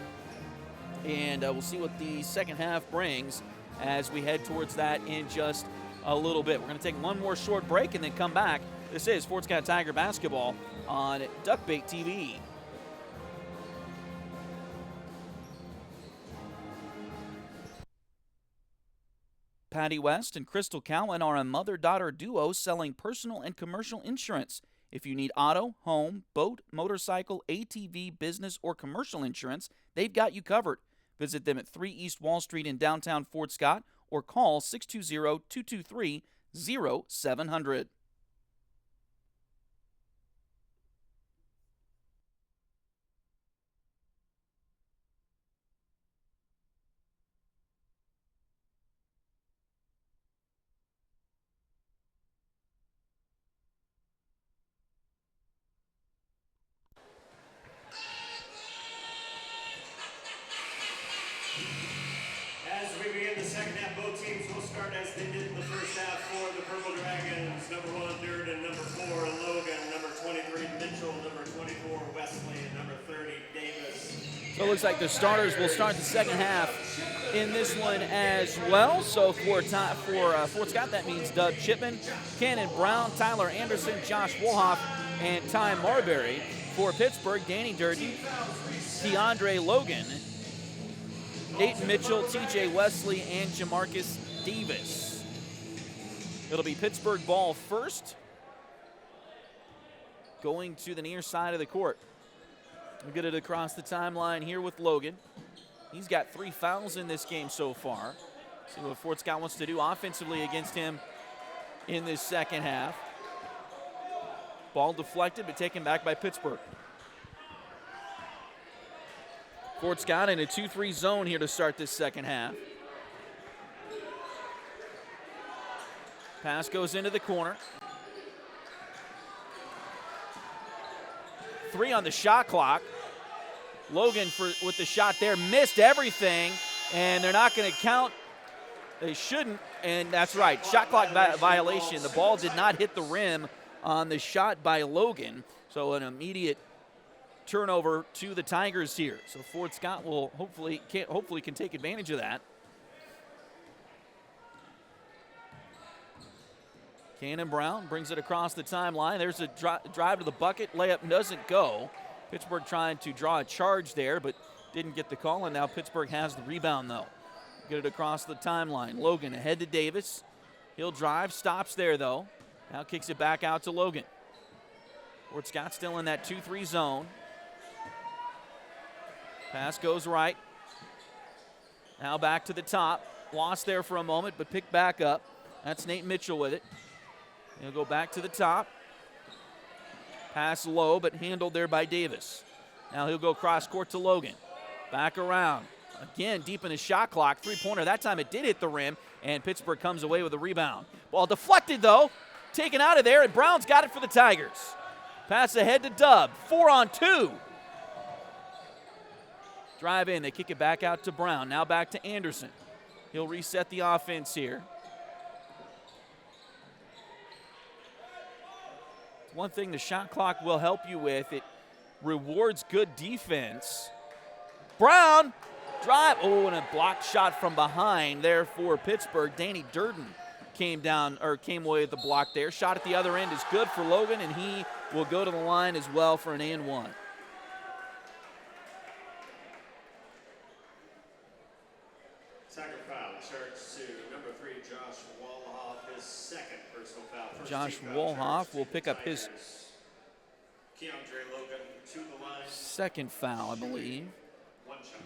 [SPEAKER 2] And we'll see what the second half brings as we head towards that in just a little bit. We're going to take one more short break and then come back. This is Fort Scott Tiger basketball on Duckbait TV. Patty West and Crystal Cowan are a mother-daughter duo selling personal and commercial insurance. If you need auto, home, boat, motorcycle, ATV, business, or commercial insurance, they've got you covered. Visit them at 3 East Wall Street in downtown Fort Scott or call 620-223-0700.
[SPEAKER 1] As we begin the second half, both teams will start as they did in the first half for the Purple Dragons. Number 1, Durden. Number 4, Logan. Number 23, Mitchell. Number 24, Wesley. And number 30, Davis.
[SPEAKER 2] So it looks like the starters will start the second half in this one as well. So for Fort Scott, that means Doug Chipman, Cannon Brown, Tyler Anderson, Josh Wolhoff, and Ty Marbury. For Pittsburgh, Danny Durden, DeAndre Logan, Nate Mitchell, TJ Wesley, and Jamarcus Davis. It'll be Pittsburgh ball first, going to the near side of the court. We'll get it across the timeline here with Logan. He's got 3 fouls in this game so far. See what Fort Scott wants to do offensively against him in this second half. Ball deflected, but taken back by Pittsburgh. Fort Scott in a 2-3 zone here to start this second half. Pass goes into the corner. 3 on the shot clock. Logan with the shot there missed everything, and they're not going to count. They shouldn't, and that's right. Shot clock violation. The ball did not hit the rim on the shot by Logan, so an immediate turnover to the Tigers here. So Fort Scott will hopefully can take advantage of that. Cannon Brown brings it across the timeline. There's a drive to the bucket. Layup doesn't go. Pittsburgh trying to draw a charge there, but didn't get the call, and now Pittsburgh has the rebound, though. Get it across the timeline. Logan ahead to Davis. He'll drive, stops there, though. Now kicks it back out to Logan. Fort Scott still in that 2-3 zone. Pass goes right. Now back to the top. Lost there for a moment, but picked back up. That's Nate Mitchell with it. He'll go back to the top. Pass low, but handled there by Davis. Now he'll go cross court to Logan. Back around. Again, deep in the shot clock. 3-pointer. That time it did hit the rim, and Pittsburgh comes away with a rebound. Ball deflected, though. Taken out of there, and Brown's got it for the Tigers. Pass ahead to Dub. 4-on-2. Drive in. They kick it back out to Brown. Now back to Anderson. He'll reset the offense here. One thing the shot clock will help you with, it rewards good defense. Brown, drive. Oh, and a blocked shot from behind there for Pittsburgh. Danny Durden came away with the block there. Shot at the other end is good for Logan, and he will go to the line as well for an and one.
[SPEAKER 1] Second foul starts to number 3, Josh Wolhoff, his second personal foul.
[SPEAKER 2] Josh Wolhoff will pick up his
[SPEAKER 1] Keandre Logan to the line.
[SPEAKER 2] Second foul, I believe.
[SPEAKER 1] 1 shot.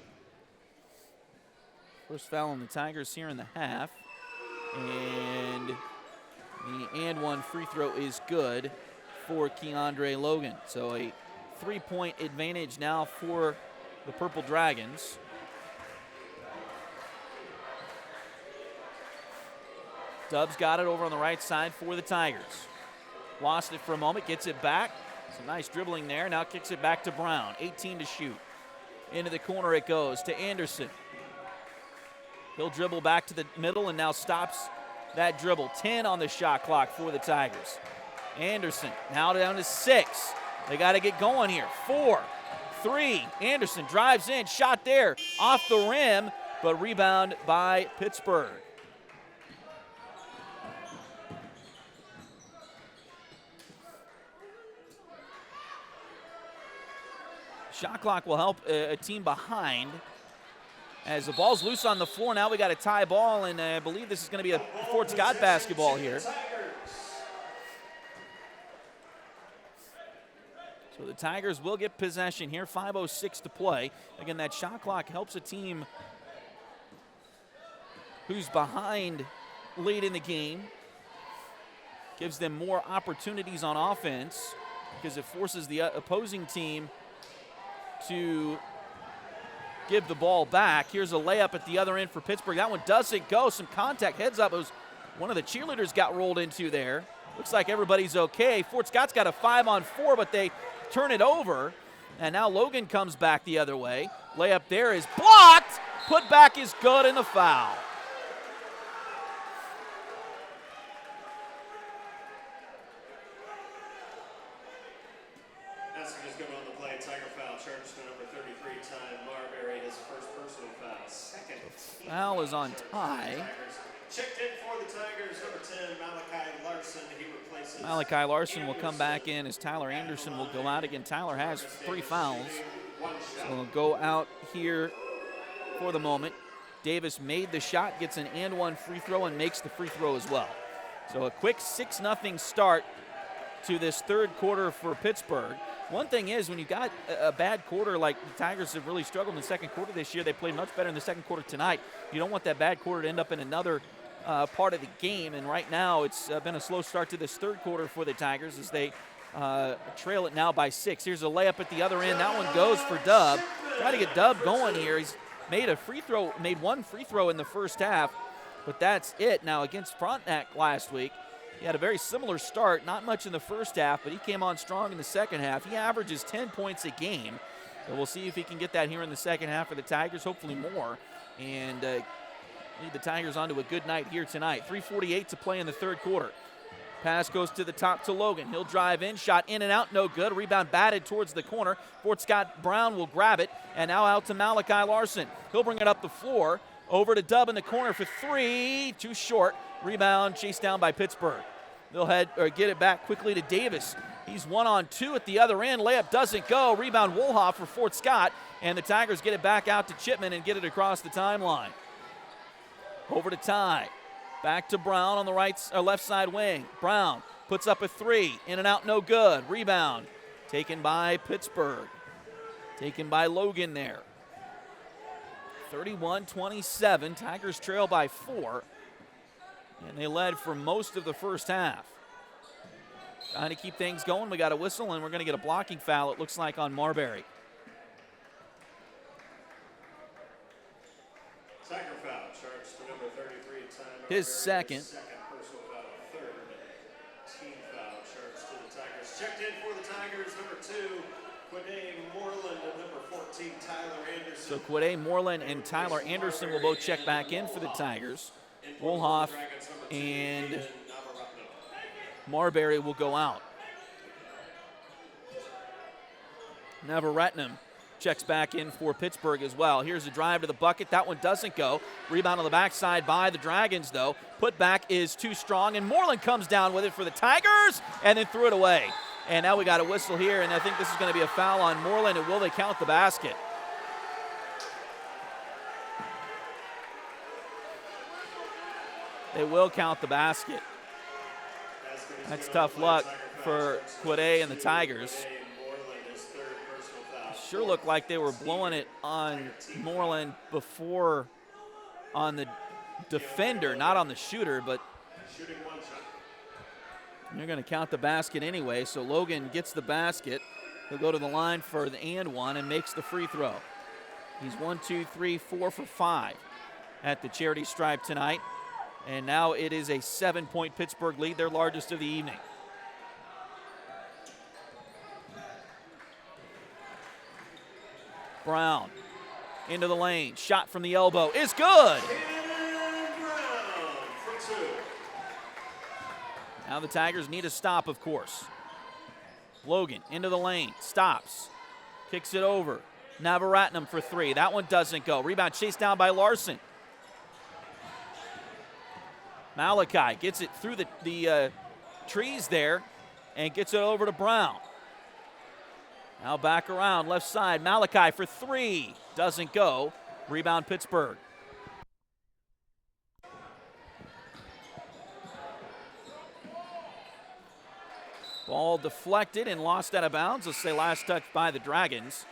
[SPEAKER 2] First foul on the Tigers here in the half. And the and one free throw is good for Keandre Logan. So a 3-point advantage now for the Purple Dragons. Dubs got it over on the right side for the Tigers. Lost it for a moment, gets it back. Some nice dribbling there. Now kicks it back to Brown. 18 to shoot. Into the corner it goes to Anderson. He'll dribble back to the middle and now stops that dribble. 10 on the shot clock for the Tigers. Anderson now down to 6. They got to get going here. 4, 3. Anderson drives in. Shot there off the rim, but rebound by Pittsburgh. Shot clock will help a team behind. As the ball's loose on the floor, now we got a tie ball, and I believe this is going to be a Fort Scott basketball here. So the Tigers will get possession here, 5:06 to play. Again, that shot clock helps a team who's behind late in the game. Gives them more opportunities on offense because it forces the opposing team to give the ball back. Here's a layup at the other end for Pittsburgh. That one doesn't go. Some contact. Heads up. It was one of the cheerleaders got rolled into there. Looks like everybody's okay. Fort Scott's got a 5-on-4, but they turn it over. And now Logan comes back the other way. Layup there is blocked. Put back is good and the foul.
[SPEAKER 1] That's just going on the play. Tiger foul charged to number 33, Ty Marbury, his first personal foul. Second.
[SPEAKER 2] Foul is on Ty.
[SPEAKER 1] Checked in for the Tigers, number 10, Malachi Larson. He replaces
[SPEAKER 2] Malachi Larson will come back in as Tyler Anderson will go out again. Tyler has 3 fouls, so he'll go out here for the moment. Davis made the shot, gets an and one free throw, and makes the free throw as well. So a quick 6-0 start to this third quarter for Pittsburgh. One thing is, when you got a bad quarter like the Tigers have really struggled in the second quarter this year, they played much better in the second quarter tonight. You don't want that bad quarter to end up in another part of the game, and right now it's been a slow start to this third quarter for the Tigers as they trail it now by 6. Here's a layup at the other end. That one goes for Dub. Try to get Dub going here. He's made one free throw in the first half, but that's it. Now against Frontenac last week, he had a very similar start, not much in the first half, but he came on strong in the second half. He averages 10 points a game, so we'll see if he can get that here in the second half for the Tigers, hopefully more, and lead the Tigers onto a good night here tonight. 3:48 to play in the third quarter. Pass goes to the top to Logan. He'll drive in, shot in and out, no good. Rebound batted towards the corner. Fort Scott Brown will grab it, and now out to Malachi Larson. He'll bring it up the floor, over to Dub in the corner for 3, too short. Rebound chased down by Pittsburgh. They'll get it back quickly to Davis. He's 1-on-2 at the other end. Layup doesn't go. Rebound Wolhoff for Fort Scott, and the Tigers get it back out to Chipman and get it across the timeline. Over to Ty. Back to Brown on the left side wing. Brown puts up a 3. In and out, no good. Rebound taken by Pittsburgh. Taken by Logan there. 31-27. Tigers trail by 4. And they led for most of the first half. Trying to keep things going. We got a whistle, and we're going to get a blocking foul, it looks like, on Marbury.
[SPEAKER 1] Tiger foul charged to number 33, Ty Marbury.
[SPEAKER 2] His second.
[SPEAKER 1] Second personal foul, third team foul charged to the Tigers. Checked in for the Tigers, number 2, Quade Moreland, and number 14, Tyler Anderson.
[SPEAKER 2] So Quade Moreland and Tyler Anderson will both check back in for the Tigers. Wolhoff and Marbury will go out. Navaratnam checks back in for Pittsburgh as well. Here's a drive to the bucket. That one doesn't go. Rebound on the backside by the Dragons, though. Put back is too strong, and Moreland comes down with it for the Tigers and then threw it away. And now we got a whistle here, and I think this is going to be a foul on Moreland, and will they count the basket? They will count the basket. That's tough luck for Quade and the Tigers. Sure looked like they were blowing it on Moreland before on the defender, not on the shooter, but they're going to count the basket anyway. So Logan gets the basket. He'll go to the line for the and one and makes the free throw. He's 1, 2, 3, 4 for 5 at the charity stripe tonight. And now it is a 7-point Pittsburgh lead, their largest of the evening. Brown into the lane. Shot from the elbow is good. Now the Tigers need a stop, of course. Logan into the lane. Stops. Kicks it over. Navaratnam for 3. That one doesn't go. Rebound chased down by Larson. Malachi gets it through the trees there and gets it over to Brown. Now back around, left side. Malachi for 3. Doesn't go. Rebound Pittsburgh. Ball deflected and lost out of bounds. Let's say last touch by the Dragons.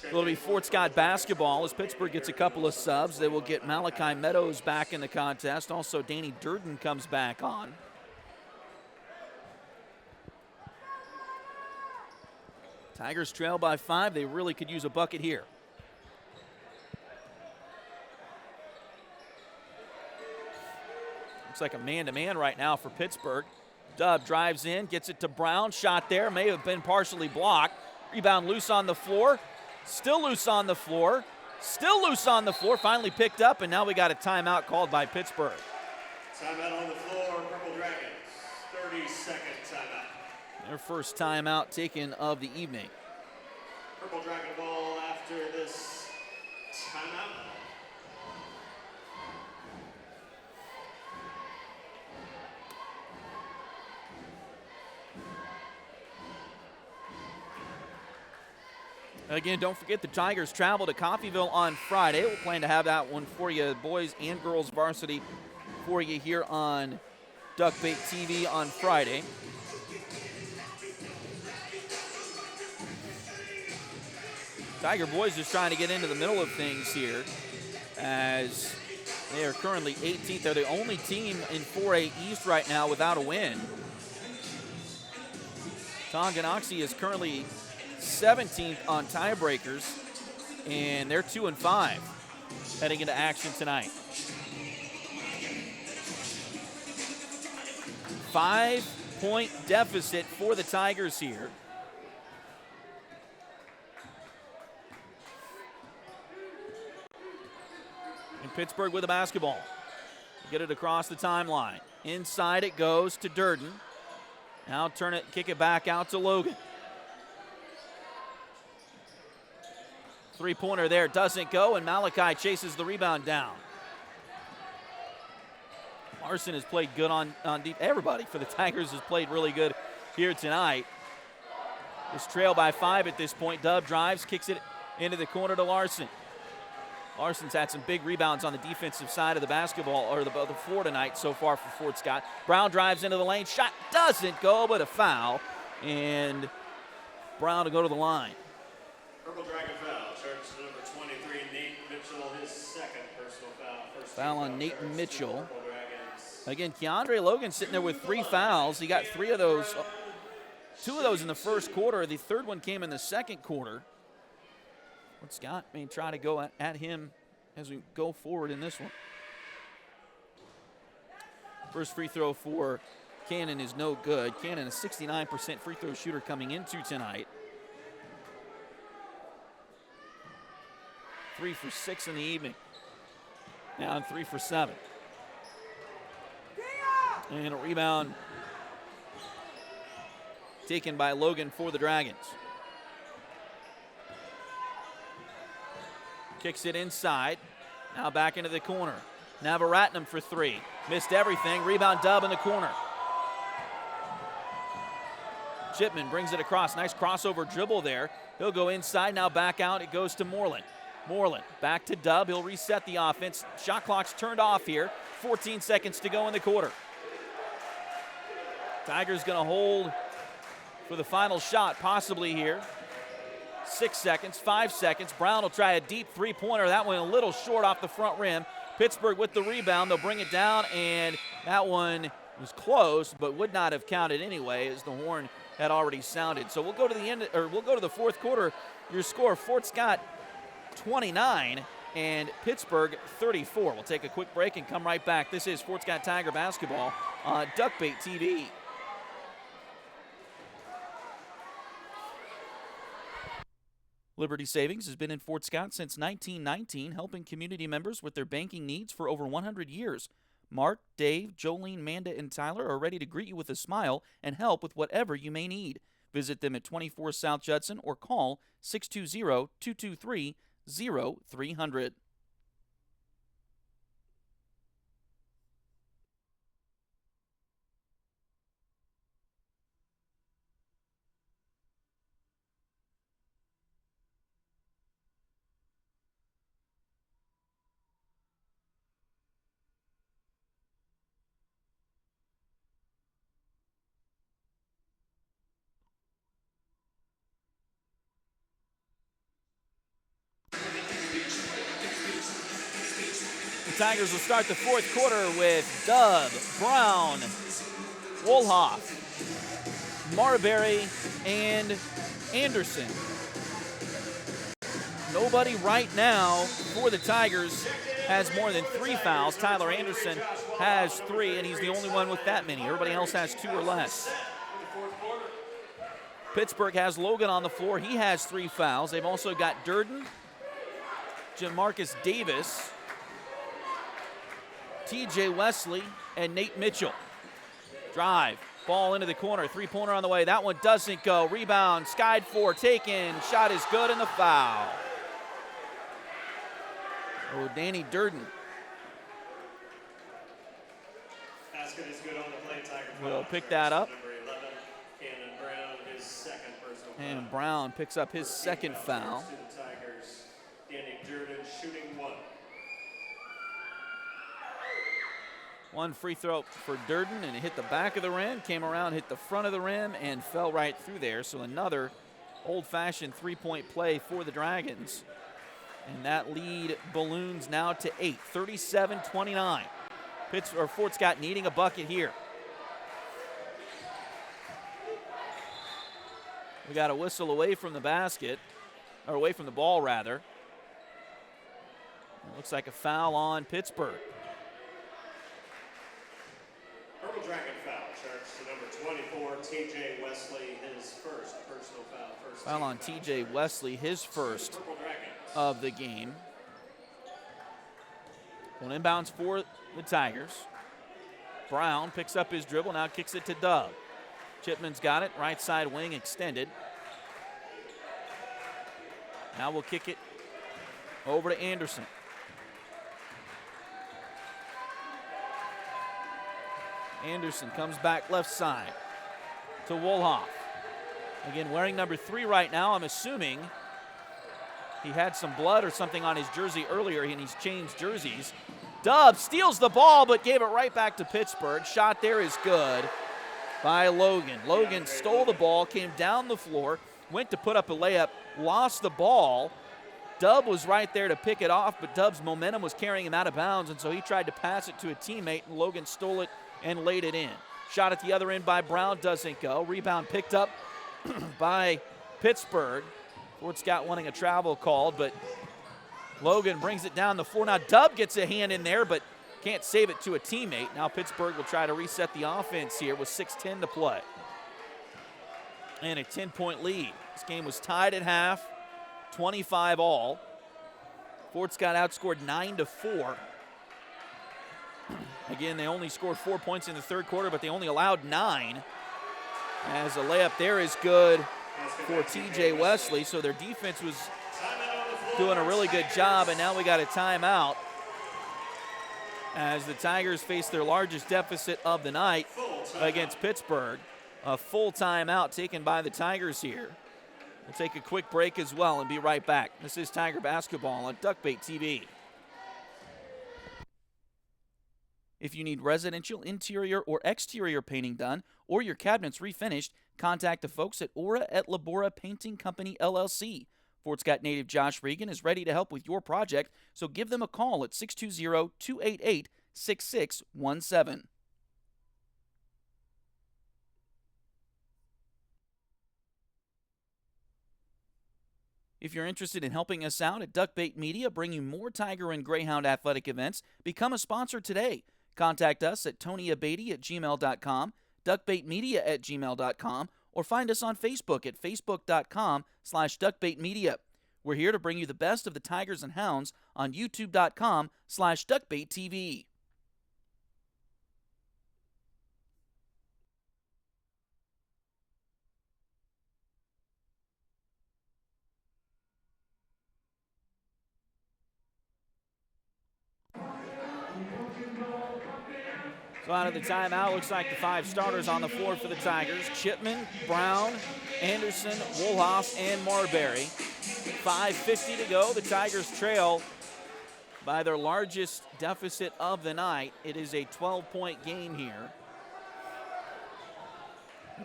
[SPEAKER 2] It'll be Fort Scott basketball as Pittsburgh gets a couple of subs. They will get Malachi Meadows back in the contest. Also, Danny Durden comes back on. Tigers trail by 5. They really could use a bucket here. Looks like a man-to-man right now for Pittsburgh. Dub drives in, gets it to Brown. Shot there, may have been partially blocked. Rebound loose on the floor. Still loose on the floor. Still loose on the floor, finally picked up, and now we got a timeout called by Pittsburgh.
[SPEAKER 1] Timeout on the floor, Purple Dragons. 30-second timeout.
[SPEAKER 2] Their first timeout taken of the evening.
[SPEAKER 1] Purple Dragon ball after this timeout.
[SPEAKER 2] Again, don't forget the Tigers travel to Coffeyville on Friday. We'll plan to have that one for you, boys and girls varsity, for you here on Duckbait TV on Friday. Tiger boys just trying to get into the middle of things here as they are currently 18th. They're the only team in 4A East right now without a win. Tonganoxie is currently 17th on tiebreakers, and they're 2-5 heading into action tonight. 5-point deficit for the Tigers here. And Pittsburgh with the basketball. Get it across the timeline. Inside it goes to Durden. Now kick it back out to Logan. Three-pointer there doesn't go, and Malachi chases the rebound down. Larson has played good on deep. Everybody for the Tigers has played really good here tonight. Just trail by 5 at this point. Dub drives, kicks it into the corner to Larson. Larson's had some big rebounds on the defensive side of the basketball, or the floor tonight so far for Fort Scott. Brown drives into the lane. Shot doesn't go, but a foul. And Brown to go to the line.
[SPEAKER 1] Purple Dragon foul. Charges number 23, Nate Mitchell, his second personal foul. First
[SPEAKER 2] Foul on Nathan Mitchell.
[SPEAKER 1] Purple Dragons.
[SPEAKER 2] Again, Keandre Logan sitting there with 3 fouls. He got 3 of those, 2 of those in the first quarter. The third one came in the second quarter. Fort Scott may try to go at him as we go forward in this one. First free throw for Cannon is no good. Cannon, a 69% free throw shooter coming into tonight. 3 for 6 in the evening. Now 3 for 7. And a rebound taken by Logan for the Dragons. Kicks it inside. Now back into the corner. Navaratnam for 3. Missed everything. Rebound Dub in the corner. Chipman brings it across. Nice crossover dribble there. He'll go inside. Now back out. It goes to Moreland. Moreland back to Dub. He'll reset the offense. Shot clock's turned off here. 14 seconds to go in the quarter. Tigers going to hold for the final shot possibly here. 6 seconds, 5 seconds. Brown will try a deep three-pointer. That one a little short off the front rim. Pittsburgh with the rebound. They'll bring it down, and that one was close, but would not have counted anyway, as the horn had already sounded. So we'll go to the end, or we'll go to the fourth quarter. Your score: Fort Scott 29 and Pittsburgh 34. We'll take a quick break and come right back. This is Fort Scott Tiger basketball on Duckbait TV. Liberty Savings has been in Fort Scott since 1919, helping community members with their banking needs for over 100 years. Mark, Dave, Jolene, Manda, and Tyler are ready to greet you with a smile and help with whatever you may need. Visit them at 24 South Judson or call 620-223-0300. The Tigers will start the fourth quarter with Dub, Brown, Wolhoff, Marbury, and Anderson. Nobody right now for the Tigers has more than 3 fouls. Tyler Anderson has 3, and he's the only one with that many. Everybody else has 2 or less. Pittsburgh has Logan on the floor. He has 3 fouls. They've also got Durden, Jamarcus Davis, TJ Wesley, and Nate Mitchell. Drive, ball into the corner, three-pointer on the way. That one doesn't go. Rebound, skied for, taken. Shot is good, and the foul. Oh, Danny Durden.
[SPEAKER 1] Basket is good on the play. Tiger
[SPEAKER 2] Will pick that up.
[SPEAKER 1] Number 11, Cannon Brown, his second personal foul.
[SPEAKER 2] And Brown picks up his second foul.
[SPEAKER 1] To the Tigers, Danny Durden shooting one.
[SPEAKER 2] One free throw for Durden, and it hit the back of the rim, came around, hit the front of the rim, and fell right through there. So another old-fashioned three-point play for the Dragons. And that lead balloons now to 8, 37-29. Fort Scott needing a bucket here. We got a whistle away from the basket, or away from the ball, rather. It looks like a foul on Pittsburgh.
[SPEAKER 1] Purple Dragon foul charged to number 24, TJ Wesley, his first personal foul.
[SPEAKER 2] Foul on TJ Wesley, his first
[SPEAKER 1] Purple Dragons
[SPEAKER 2] of the game. One inbounds for the Tigers. Brown picks up his dribble, now kicks it to Dub. Chipman's got it, right side wing extended. Now we'll kick it over to Anderson. Anderson comes back left side to Wolhoff. Again, wearing number 3 right now. I'm assuming he had some blood or something on his jersey earlier, and he's changed jerseys. Dub steals the ball, but gave it right back to Pittsburgh. Shot there is good by Logan. Logan stole the ball, came down the floor, went to put up a layup, lost the ball. Dub was right there to pick it off, but Dub's momentum was carrying him out of bounds, and so he tried to pass it to a teammate, and Logan stole it and laid it in. Shot at the other end by Brown, doesn't go. Rebound picked up by Pittsburgh. Fort Scott wanting a travel called, but Logan brings it down the floor. Now Dub gets a hand in there, but can't save it to a teammate. Now Pittsburgh will try to reset the offense here with 6:10 to play. And a 10-point lead. This game was tied at half, 25 all. Fort Scott outscored 9-4. Again, they only scored 4 points in the third quarter, but they only allowed 9. As a layup there is good for TJ Wesley, so their defense was doing a really good job, and now we got a timeout as the Tigers face their largest deficit of the night against Pittsburgh. A full timeout taken by the Tigers here. We'll take a quick break as well and be right back. This is Tiger Basketball on Duckbait TV. If you need residential interior or exterior painting done or your cabinets refinished, contact the folks at Aura et Labora Painting Company, LLC. Fort Scott native Josh Regan is ready to help with your project, so give them a call at 620-288-6617. If you're interested in helping us out at Duckbait Media, bringing more Tiger and Greyhound athletic events, become a sponsor today. Contact us at tonyabady@gmail.com, duckbaitmedia@gmail.com, or find us on Facebook at facebook.com/duckbaitmedia. We're here to bring you the best of the Tigers and Hounds on youtube.com/duckbaittv. So out of the timeout, looks like the 5 starters on the floor for the Tigers. Chipman, Brown, Anderson, Wolhoff, and Marbury. 5:50 to go. The Tigers trail by their largest deficit of the night. It is a 12-point game here.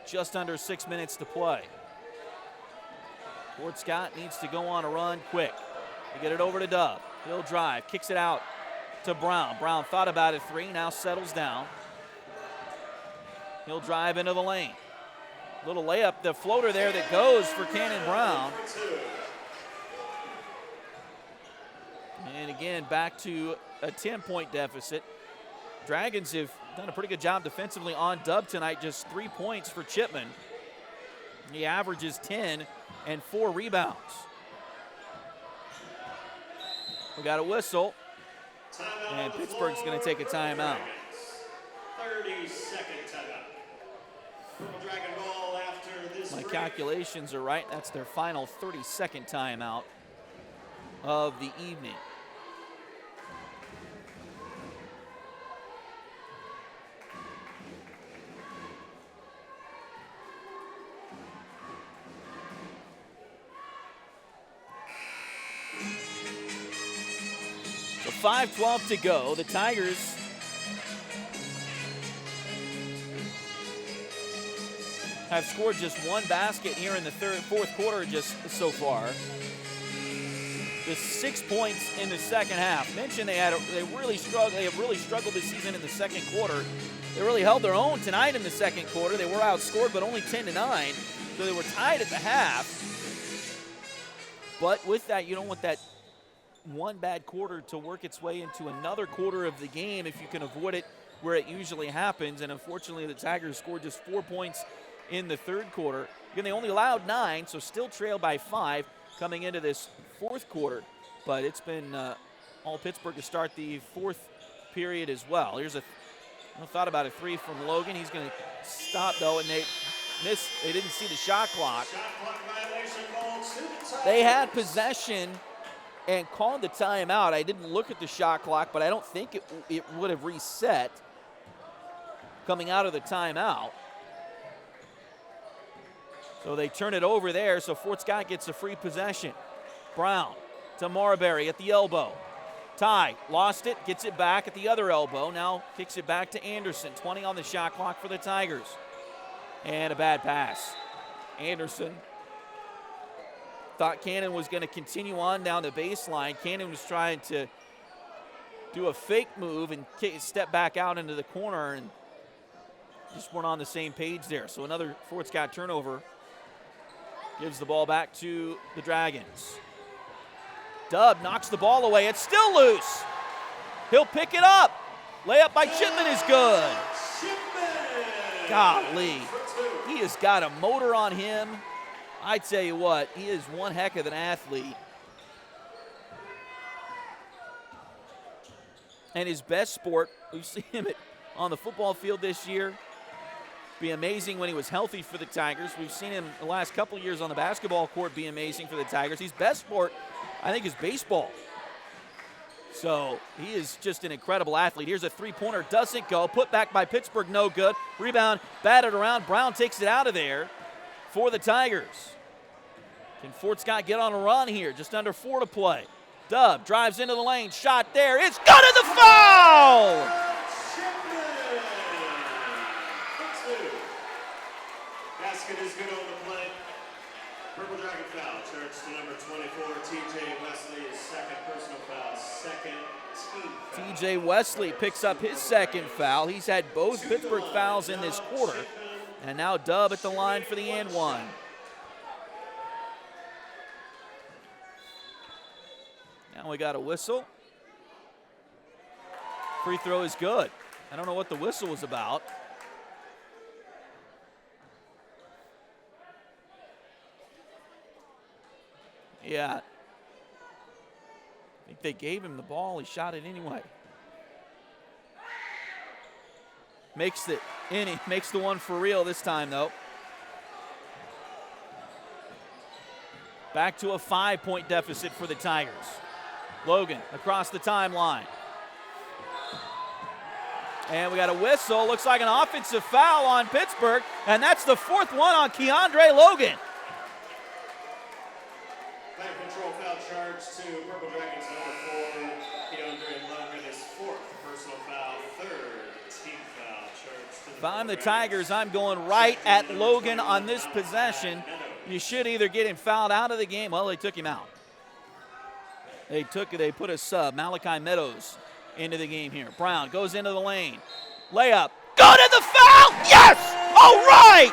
[SPEAKER 2] Just under 6 minutes to play. Fort Scott needs to go on a run quick. They get it over to Dub. He'll drive, kicks it out to Brown. Brown thought about it 3, now settles down. He'll drive into the lane. Little layup, the floater there that goes for Cannon Brown. And again, back to a 10-point deficit. Dragons have done a pretty good job defensively on Dub tonight, just 3 points for Chipman. He averages 10 and 4 rebounds. We got a whistle,
[SPEAKER 1] Timeout
[SPEAKER 2] and
[SPEAKER 1] on the
[SPEAKER 2] Pittsburgh's
[SPEAKER 1] floor
[SPEAKER 2] going to take a
[SPEAKER 1] for the
[SPEAKER 2] timeout.
[SPEAKER 1] Dragons. 30-second timeout. Purple Dragon ball after this
[SPEAKER 2] My
[SPEAKER 1] break.
[SPEAKER 2] calculations are right. That's their final 30-second timeout of the evening. So 5:12 to go. The Tigers have scored just one basket here in the fourth quarter just so far. Just 6 points in the second half. Mentioned they have really struggled this season in the second quarter. They really held their own tonight in the second quarter. They were outscored, but only 10-9, so they were tied at the half. But with that, you don't want that one bad quarter to work its way into another quarter of the game if you can avoid it where it usually happens. And unfortunately, the Tigers scored just 4 points in the third quarter. Again, they only allowed 9, so still trail by 5 coming into this fourth quarter. But it's been all Pittsburgh to start the fourth period as well. Here's I thought about a 3 from Logan. He's going to stop, though, and they missed. They didn't see the shot clock.
[SPEAKER 1] Shot clock violation called to the Tigers.
[SPEAKER 2] They had possession and called the timeout. I didn't look at the shot clock, but I don't think it would have reset coming out of the timeout. So they turn it over there, so Fort Scott gets a free possession. Brown to Marbury at the elbow. Ty lost it, gets it back at the other elbow. Now kicks it back to Anderson. 20 on the shot clock for the Tigers. And a bad pass. Anderson thought Cannon was going to continue on down the baseline. Cannon was trying to do a fake move and step back out into the corner, and just weren't on the same page there. So another Fort Scott turnover gives the ball back to the Dragons. Dub knocks the ball away. It's still loose. He'll pick it up. Layup by Chipman is good. Golly. He has got a motor on him. I tell you what, he is one heck of an athlete. And his best sport, we've seen him on the football field this year. Be amazing when he was healthy for the Tigers. We've seen him the last couple of years on the basketball court be amazing for the Tigers. His best sport, I think, is baseball. So he is just an incredible athlete. Here's a three-pointer, doesn't go. Put back by Pittsburgh, no good. Rebound, batted around. Brown takes it out of there for the Tigers. Can Fort Scott get on a run here? Just under 4 to play. Dub drives into the lane, shot there. It's good at the foul!
[SPEAKER 1] Basket is good on the play. Purple Dragon foul. Charged to number 24, T.J. Wesley's second personal foul. Second team foul.
[SPEAKER 2] T.J. Wesley picks up his second foul. He's had both Pittsburgh fouls in this quarter. And now Dub at the line for the and one. Now we got a whistle. Free throw is good. I don't know what the whistle was about. Yeah. I think they gave him the ball. He shot it anyway. Makes it in. He makes the one for real this time, though. Back to a 5-point deficit for the Tigers. Logan across the timeline. And we got a whistle. Looks like an offensive foul on Pittsburgh. And that's the fourth one on Keandre Logan.
[SPEAKER 1] Player control foul charge to Purple Dragons number 4, Keandre Logan, his fourth personal foul, third team foul charge to the
[SPEAKER 2] If I'm the Tigers, I'm going right at Logan on this possession. You should either get him fouled out of the game. Well, they took him out. They put a sub, Malachi Meadows, into the game here. Brown goes into the lane. Layup. Go to the foul! Yes! All right!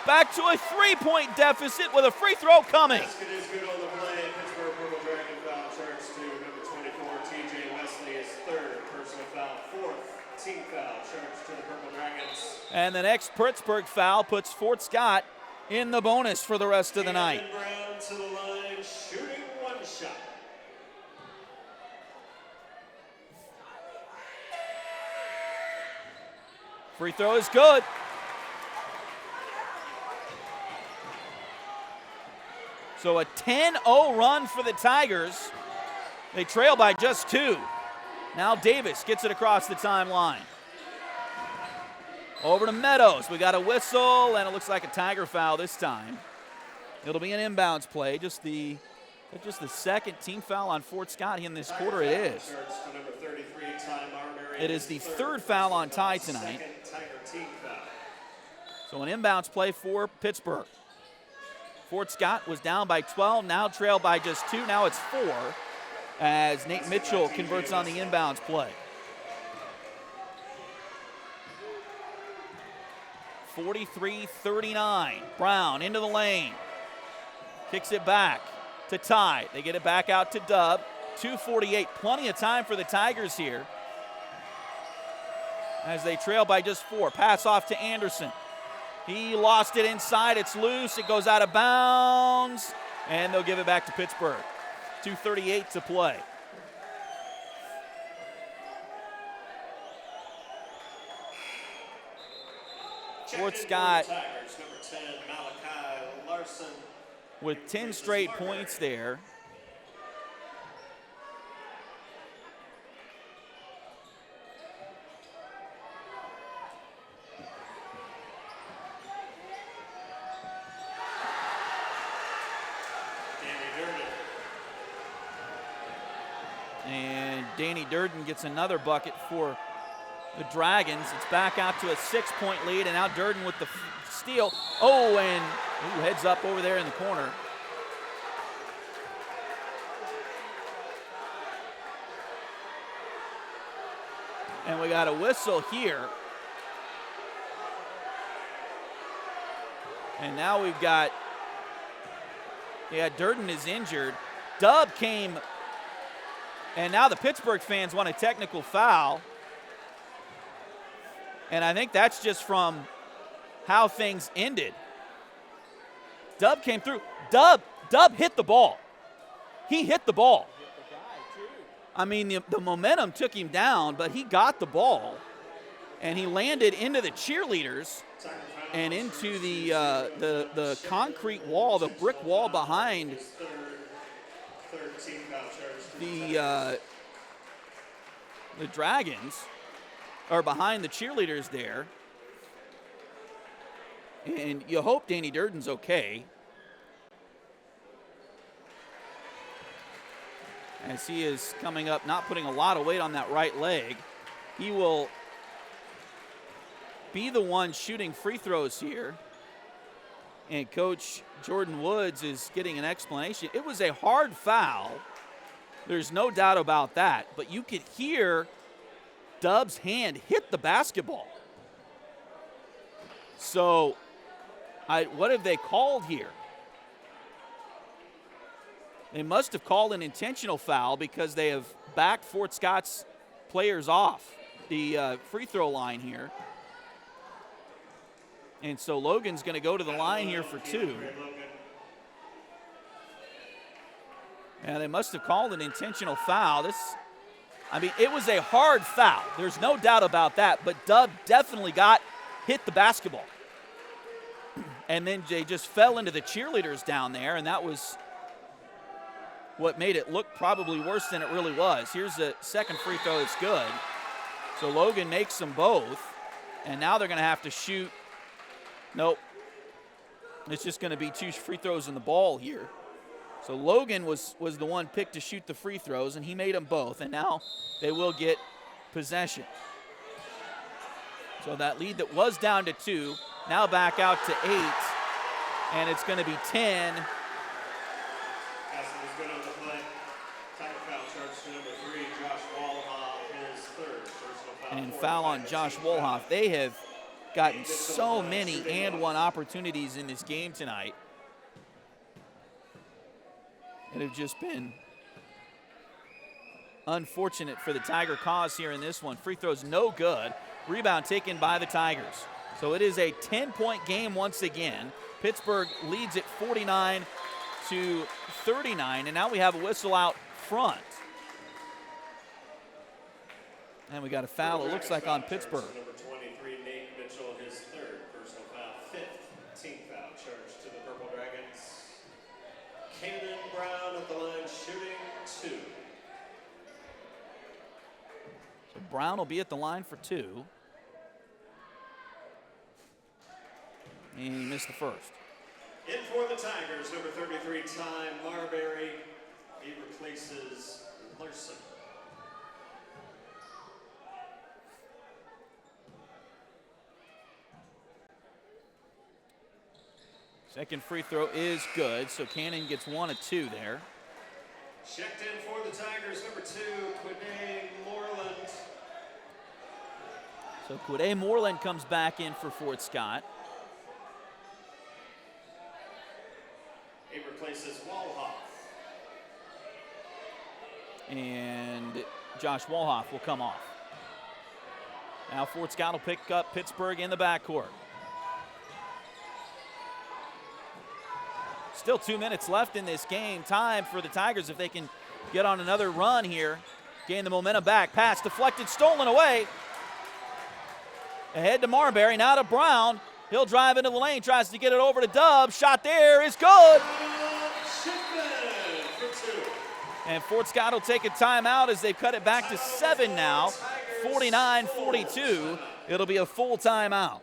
[SPEAKER 2] Back to a 3-point deficit with a free throw coming.
[SPEAKER 1] Basket is good on the play. Pittsburgh Purple Dragon foul charge to number 24, T.J. Wesley, his third personal foul, fourth team foul charge to the Purple Dragons.
[SPEAKER 2] And the next Pittsburgh foul puts Fort Scott in the bonus for the rest of the night.
[SPEAKER 1] Brown to the line is shooting one shot.
[SPEAKER 2] Free throw is good. So a 10-0 run for the Tigers. They trail by just 2. Now Davis gets it across the timeline. Over to Meadows. We got a whistle, and it looks like a Tiger foul this time. It'll be an inbounds play. Just the second team foul on Fort Scott in this quarter. It is. It is the third foul on Ty tonight. So an inbounds play for Pittsburgh. Fort Scott was down by 12, now trail by just 2. Now it's 4 as Nate Mitchell converts on the inbounds play. 43-39. Brown into the lane. Kicks it back to Ty. They get it back out to Dub. 2:48. Plenty of time for the Tigers here as they trail by just 4. Pass off to Anderson. He lost it inside. It's loose. It goes out of bounds, and they'll give it back to Pittsburgh. 2:38 to play. Fort Scott with 10 straight points there. And Danny Durden gets another bucket for the Dragons. It's back out to a 6-point lead, and now Durden with the steal. Oh, and heads up over there in the corner. And we got a whistle here. And now we've got, Durden is injured. Dub came, and now the Pittsburgh fans want a technical foul. And I think that's just from how things ended. Dub came through. Dub hit the ball. He hit the ball. I mean, the momentum took him down, but he got the ball. And he landed into the cheerleaders and into the concrete wall, the brick wall behind the Dragons. Or behind the cheerleaders there. And you hope Danny Durden's okay. As he is coming up, not putting a lot of weight on that right leg. He will be the one shooting free throws here. And Coach Jordan Woods is getting an explanation. It was a hard foul. There's no doubt about that. But you could hear Dub's hand hit the basketball. So, what have they called here? They must have called an intentional foul because they have backed Fort Scott's players off the free throw line here. And so Logan's going to go to the line here for 2. And they must have called an intentional foul. It was a hard foul. There's no doubt about that. But Dub definitely hit the basketball. And then they just fell into the cheerleaders down there, and that was what made it look probably worse than it really was. Here's the second free throw that's good. So Logan makes them both, and now they're going to have to shoot. Nope. It's just going to be 2 free throws in the ball here. So Logan was the one picked to shoot the free throws, and he made them both, and now they will get possession. So that lead that was down to 2, now back out to 8, and it's going to be 10. And foul on Josh Wolhoff. They have gotten so many and one opportunities in this game tonight. It have just been unfortunate for the Tiger cause here in this one. Free throws no good. Rebound taken by the Tigers. So it is a 10-point game once again. Pittsburgh leads it 49-38. 42-39, and now we have a whistle out front. And we got a foul, it looks like, on Pittsburg.
[SPEAKER 1] Number 23, Nate Mitchell, his third personal foul, fifth team foul charged to the Purple Dragons. Cannon Brown at the line, shooting 2.
[SPEAKER 2] So Brown will be at the line for 2. And he missed the first.
[SPEAKER 1] In for the Tigers, number 33, Ty Marbury. He replaces Larson.
[SPEAKER 2] Second free throw is good, so Cannon gets 1 of 2 there.
[SPEAKER 1] Checked in for the Tigers, number 2, Quade Moreland.
[SPEAKER 2] So Quade Moreland comes back in for Fort Scott.
[SPEAKER 1] He replaces Walhoff.
[SPEAKER 2] And Josh Walhoff will come off. Now Fort Scott will pick up Pittsburg in the backcourt. Still 2 minutes left in this game. Time for the Tigers if they can get on another run here. Gain the momentum back. Pass deflected, stolen away. Ahead to Marbury, now to Brown. He'll drive into the lane, tries to get it over to Dub. Shot there is good. And Fort Scott will take a timeout as they've cut it back to 7 now. 49-42. It'll be a full timeout.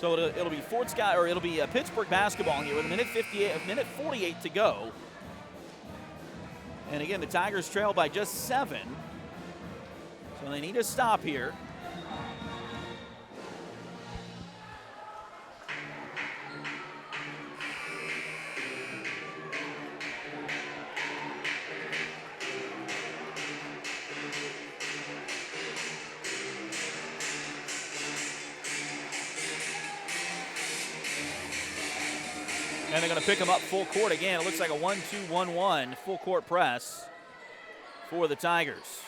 [SPEAKER 2] So it'll be Fort Scott, or it'll be Pittsburgh basketball here with a minute 48 to go. And again, the Tigers trail by just 7. So they need to stop here. And they're going to pick him up full court again. It looks like a 1-2-1-1 full court press for the Tigers.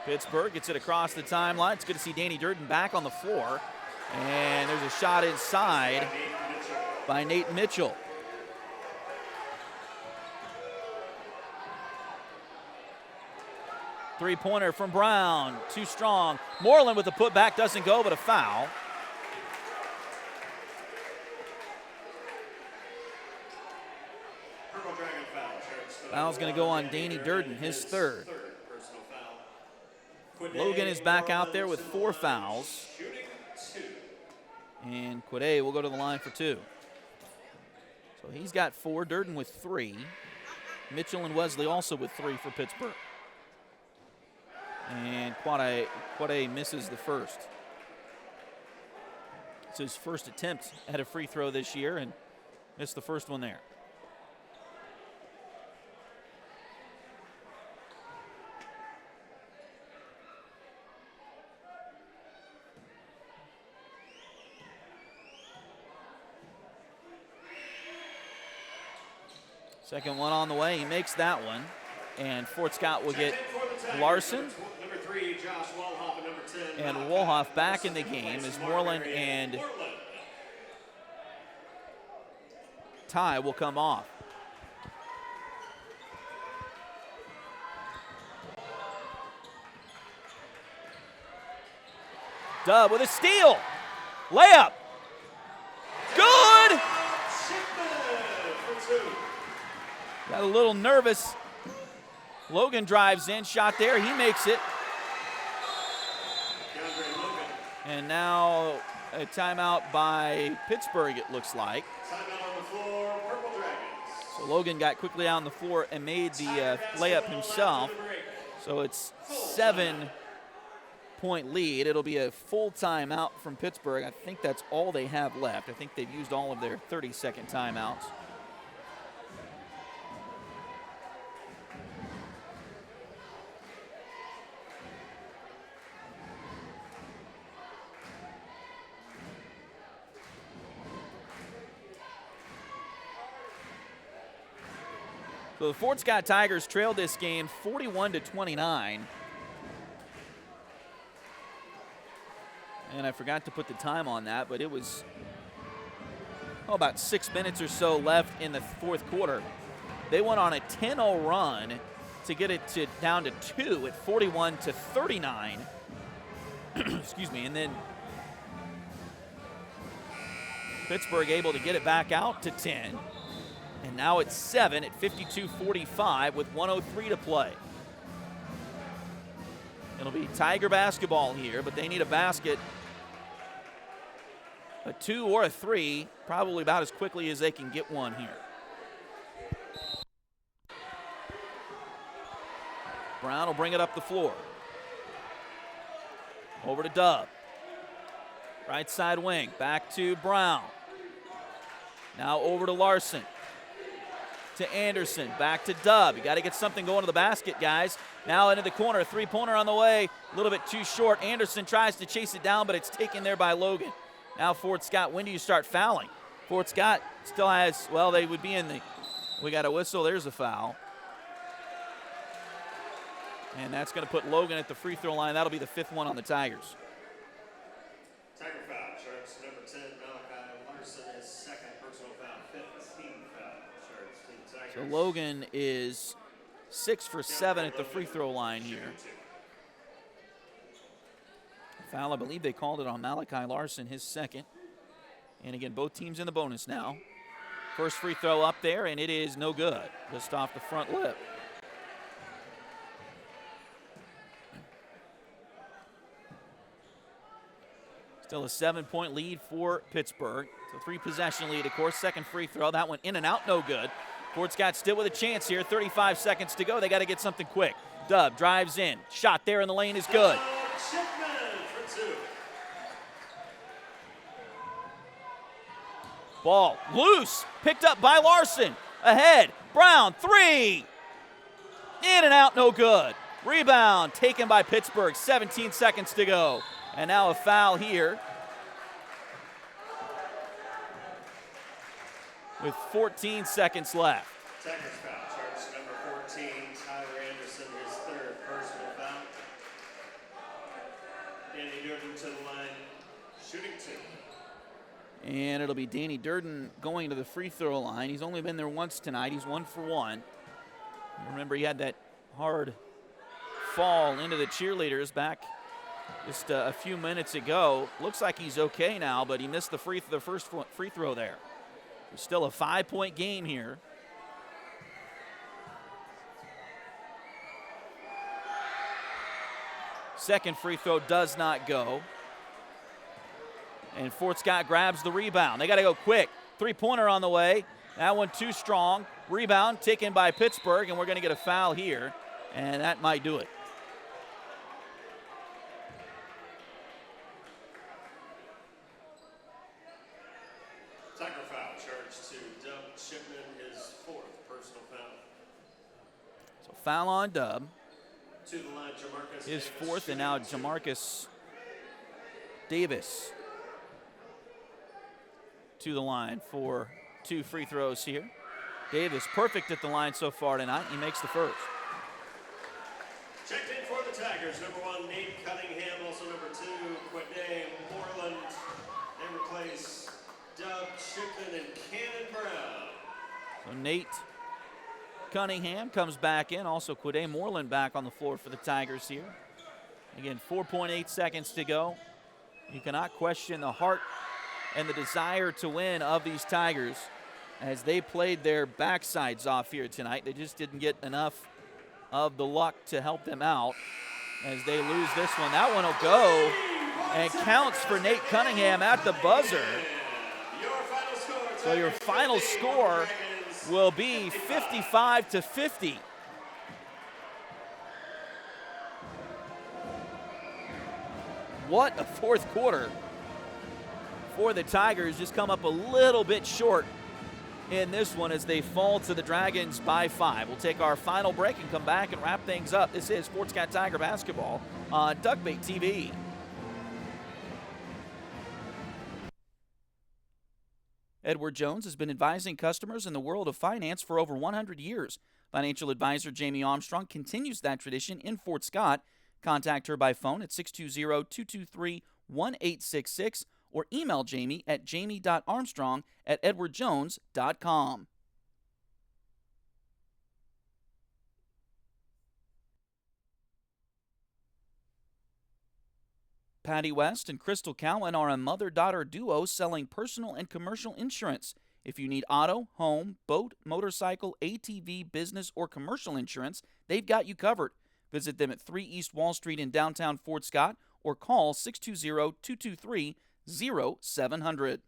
[SPEAKER 2] Pittsburgh gets it across the timeline. It's good to see Danny Durden back on the floor. And there's a shot inside by Nate Mitchell. Three-pointer from Brown, too strong. Moreland with the putback, doesn't go, but a foul. Foul's going to go on Danny Durden, his third. Logan is back out there with 4 fouls. And Quade will go to the line for 2. So he's got 4, Durden with 3. Mitchell and Wesley also with 3 for Pittsburgh. And Quade misses the first. It's his first attempt at a free throw this year and missed the first one there. Second one on the way. He makes that one. And Fort Scott will get Larson.
[SPEAKER 1] Number 3, Josh Walhoff, and number 10.
[SPEAKER 2] And Walhoff back in the game as Moreland and Ty will come off. Dub with a steal. Layup. Good. Got a little nervous. Logan drives in, shot there, he makes it. And now a timeout by Pittsburgh, it looks like.
[SPEAKER 1] Timeout on the floor, Purple Dragons.
[SPEAKER 2] So Logan got quickly out on the floor and made the layup himself. So it's 7-point lead. It'll be a full timeout from Pittsburgh. I think that's all they have left. I think they've used all of their 30-second timeouts. So the Fort Scott Tigers trailed this game 41-29. And I forgot to put the time on that, but it was about 6 minutes or so left in the fourth quarter. They went on a 10-0 run to get it down to 2 at 41-39. Excuse me, and then Pittsburgh able to get it back out to 10. And now it's 7 at 52-45 with 1:03 to play. It'll be Tiger basketball here, but they need a basket, a 2 or a 3, probably about as quickly as they can get one here. Brown will bring it up the floor. Over to Dub. Right side wing, back to Brown. Now over to Larson. To Anderson, back to Dub. You got to get something going to the basket, guys. Now into the corner, three-pointer on the way. A little bit too short. Anderson tries to chase it down, but it's taken there by Logan. Now Fort Scott, when do you start fouling? Fort Scott still has, well, they would be in the, we got a whistle. There's a foul. And that's going to put Logan at the free throw line. That'll be the 5th one on the Tigers.
[SPEAKER 1] Tiger foul, charge number 10, Malachi Larson, his second personal foul, 5th team foul, charge team Tigers.
[SPEAKER 2] So Logan is 6 for 7 at the free throw line here. Foul, I believe they called it on Malachi Larson, his second. And again, both teams in the bonus now. First free throw up there, and it is no good, just off the front lip. Still a 7-point lead for Pittsburgh. It's a 3-possession lead, of course. Second free throw. That one in and out, no good. Fort Scott still with a chance here. 35 seconds to go. They got to get something quick. Dub drives in. Shot there in the lane is good. Ball loose. Picked up by Larson. Ahead. Brown, 3. In and out, no good. Rebound taken by Pittsburgh. 17 seconds to go. And now a foul here with 14 seconds left.
[SPEAKER 1] Tigers foul, charge number 14, Tyler Anderson, his 3rd personal foul. Danny Durden to the line, shooting 2.
[SPEAKER 2] And it'll be Danny Durden going to the free throw line. He's only been there once tonight. He's 1 for 1. Remember, he had that hard fall into the cheerleaders back just a few minutes ago. Looks like he's okay now, but he missed the first free throw there. It's still a 5-point game here. Second free throw does not go. And Fort Scott grabs the rebound. They got to go quick. 3-pointer on the way. That one too strong. Rebound taken by Pittsburgh, and we're going to get a foul here, and that might do it.
[SPEAKER 1] Tiger foul, charge to Dub Shipman, his 4th personal foul.
[SPEAKER 2] So foul on Dub.
[SPEAKER 1] To the line, Jamarcus
[SPEAKER 2] His
[SPEAKER 1] Davis,
[SPEAKER 2] 4th, and now Jamarcus Davis to the line for 2 free throws here. Davis perfect at the line so far tonight. He makes the first.
[SPEAKER 1] Checked in for the Tigers, number 1, Nate Cunningham, also number 2, Quade Moreland. They replace Dub Shipman and Cannon Brown.
[SPEAKER 2] So Nate Cunningham comes back in. Also Quade Moreland back on the floor for the Tigers here. Again, 4.8 seconds to go. You cannot question the heart and the desire to win of these Tigers as they played their backsides off here tonight. They just didn't get enough of the luck to help them out as they lose this one. That one will go. and counts for Nate Cunningham at the buzzer. So your final score will be 55-50. What a fourth quarter for the Tigers. Just come up a little bit short in this one as they fall to the Dragons by 5. We'll take our final break and come back and wrap things up. This is Sports Cat Tiger Basketball on Duckbait TV. Edward Jones has been advising customers in the world of finance for over 100 years. Financial advisor Jamie Armstrong continues that tradition in Fort Scott. Contact her by phone at 620-223-1866 or email Jamie at jamie.armstrong@edwardjones.com. Patty West and Crystal Cowan are a mother-daughter duo selling personal and commercial insurance. If you need auto, home, boat, motorcycle, ATV, business, or commercial insurance, they've got you covered. Visit them at 3 East Wall Street in downtown Fort Scott or call 620-223-0700.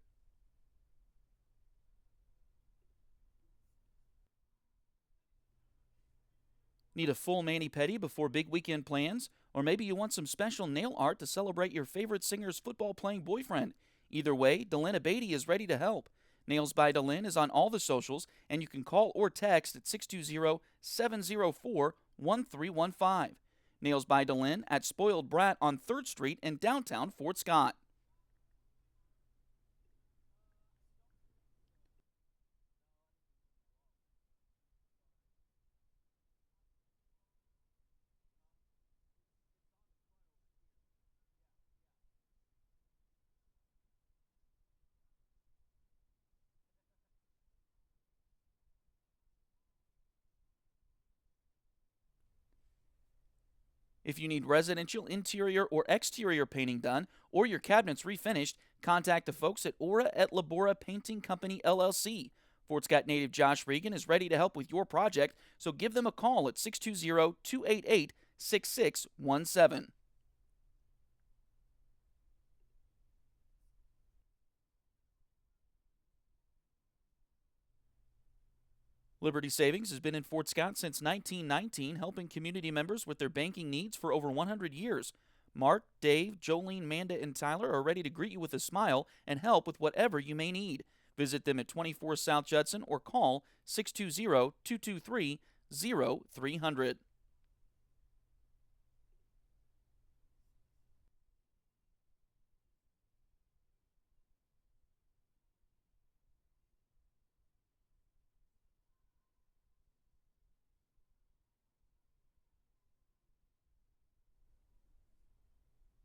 [SPEAKER 2] Need a full mani-pedi before big weekend plans? Or maybe you want some special nail art to celebrate your favorite singer's football-playing boyfriend? Either way, Delyn Abatey is ready to help. Nails by Delyn is on all the socials, and you can call or text at 620-704-1315. Nails by Delyn at Spoiled Brat on 3rd Street in downtown Fort Scott. If you need residential interior or exterior painting done or your cabinets refinished, contact the folks at Aura et Labora Painting Company, LLC. Fort Scott native Josh Regan is ready to help with your project, so give them a call at 620-288-6617. Liberty Savings has been in Fort Scott since 1919, helping community members with their banking needs for over 100 years. Mark, Dave, Jolene, Manda, and Tyler are ready to greet you with a smile and help with whatever you may need. Visit them at 24 South Judson or call 620-223-0300.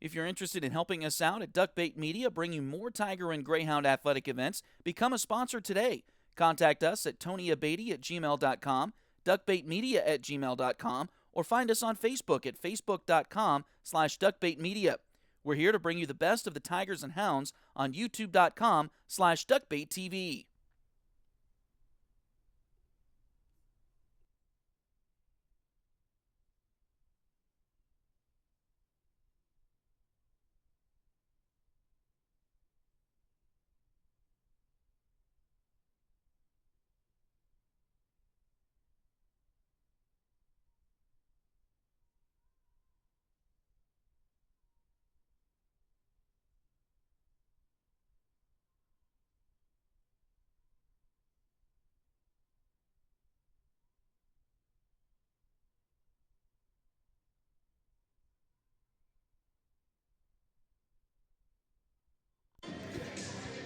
[SPEAKER 2] If you're interested in helping us out at Duckbait Media, bringing more Tiger and Greyhound athletic events, become a sponsor today. Contact us at tonyabatey@gmail.com, duckbaitmedia@gmail.com, or find us on Facebook at facebook.com/duckbaitmedia. We're here to bring you the best of the Tigers and Hounds on youtube.com/duckbaittv.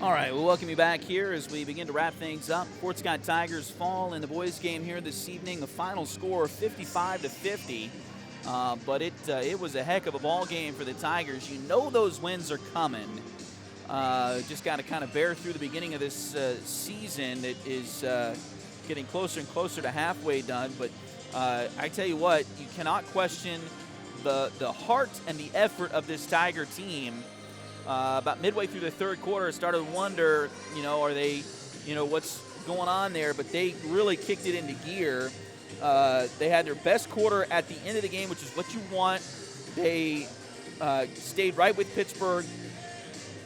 [SPEAKER 2] All right, we'll welcome you back here as we begin to wrap things up. Fort Scott Tigers fall in the boys' game here this evening. The final score 55-50, but it was a heck of a ball game for the Tigers. You know those wins are coming. Just got to kind of bear through the beginning of this season. It is getting closer and closer to halfway done. But I tell you what, you cannot question the heart and the effort of this Tiger team. About midway through the third quarter, I started to wonder, are they, what's going on there? But they really kicked it into gear. They had their best quarter at the end of the game, which is what you want. They stayed right with Pittsburgh.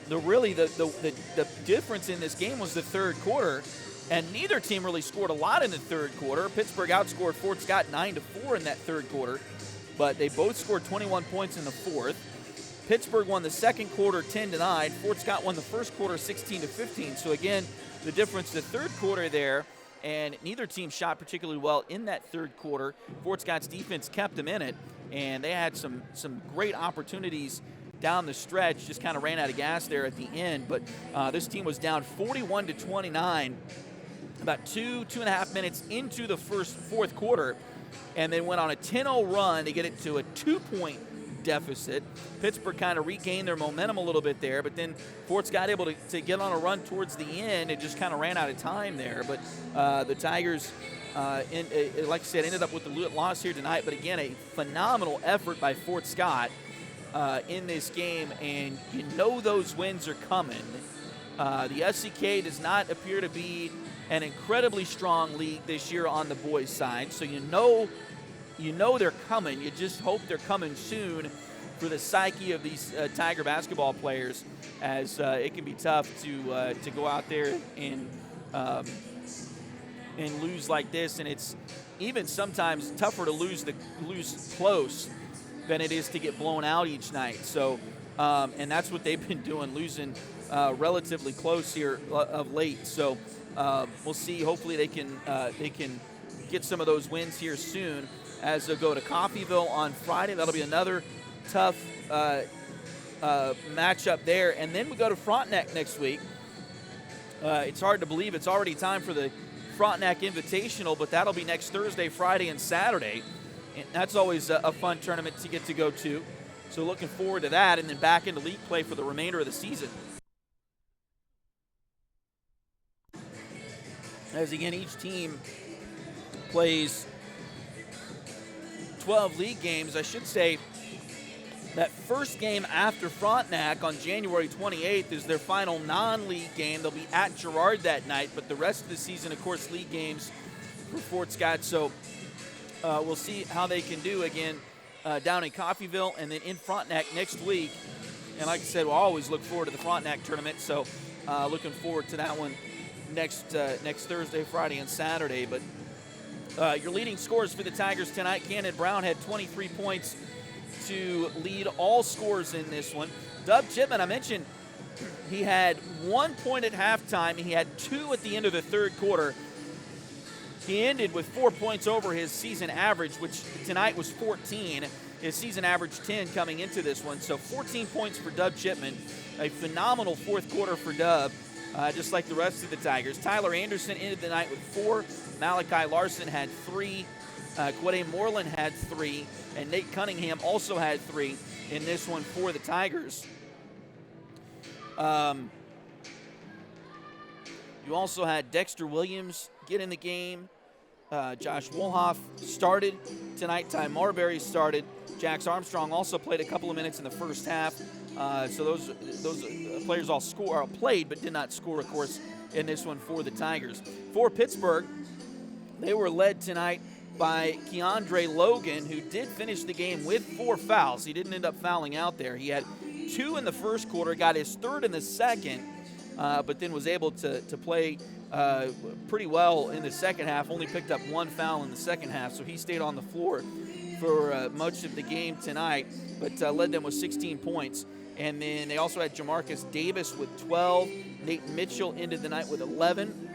[SPEAKER 2] The difference in this game was the third quarter, and neither team really scored a lot in the third quarter. Pittsburgh outscored Fort Scott 9-4 in that third quarter, but they both scored 21 points in the fourth. Pittsburgh won the second quarter 10-9. Fort Scott won the first quarter 16-15. So again, the difference the third quarter there, and neither team shot particularly well in that third quarter. Fort Scott's defense kept them in it, and they had some great opportunities down the stretch, just kind of ran out of gas there at the end. But this team was down 41-29 about 2.5 minutes into the fourth quarter, and then went on a 10-0 run to get it to a 2-point deficit. Pittsburgh kind of regained their momentum a little bit there, but then Fort Scott able to get on a run towards the end. It just kind of ran out of time there. But the Tigers, like I said, ended up with the loss here tonight. But again, a phenomenal effort by Fort Scott in this game, and you know those wins are coming. The SCK does not appear to be an incredibly strong league this year on the boys' side, so you know they're coming. You just hope they're coming soon for the psyche of these Tiger basketball players, as it can be tough to go out there and lose like this, and it's even sometimes tougher to lose close than it is to get blown out each night. So, and that's what they've been doing, losing relatively close here of late. So we'll see. Hopefully they can get some of those wins here soon, as they'll go to Coffeyville on Friday. That'll be another tough matchup there. And then we go to Frontenac next week. It's hard to believe it's already time for the Frontenac Invitational, but that'll be next Thursday, Friday, and Saturday. And that's always a fun tournament to get to go to. So looking forward to that, and then back into league play for the remainder of the season. As again, each team plays 12 league games. I should say that first game after Frontenac on January 28th is their final non-league game. They'll be at Girard that night, but the rest of the season, of course, league games for Fort Scott. So we'll see how they can do again down in Coffeyville and then in Frontenac next week. And like I said, we'll always look forward to the Frontenac tournament. So looking forward to that one next Thursday, Friday, and Saturday. But your leading scorers for the Tigers tonight, Cannon Brown had 23 points to lead all scorers in this one. Dub Chipman, I mentioned, he had 1 point at halftime. He had 2 at the end of the third quarter. He ended with 4 points over his season average, which tonight was 14. His season average 10 coming into this one. So 14 points for Dub Chipman. A phenomenal fourth quarter for Dub, just like the rest of the Tigers. Tyler Anderson ended the night with 4. Malachi Larson had 3. Quade Moreland had 3. And Nate Cunningham also had 3 in this one for the Tigers. You also had Dexter Williams get in the game. Josh Wolhoff started tonight. Ty Marbury started. Jax Armstrong also played a couple of minutes in the first half. So those players all played but did not score, of course, in this one for the Tigers. For Pittsburgh, they were led tonight by Keandre Logan, who did finish the game with 4 fouls. He didn't end up fouling out there. He had 2 in the first quarter, got his 3rd in the second, but then was able to play pretty well in the second half. Only picked up 1 foul in the second half, so he stayed on the floor for much of the game tonight, but led them with 16 points. And then they also had Jamarcus Davis with 12. Nate Mitchell ended the night with 11.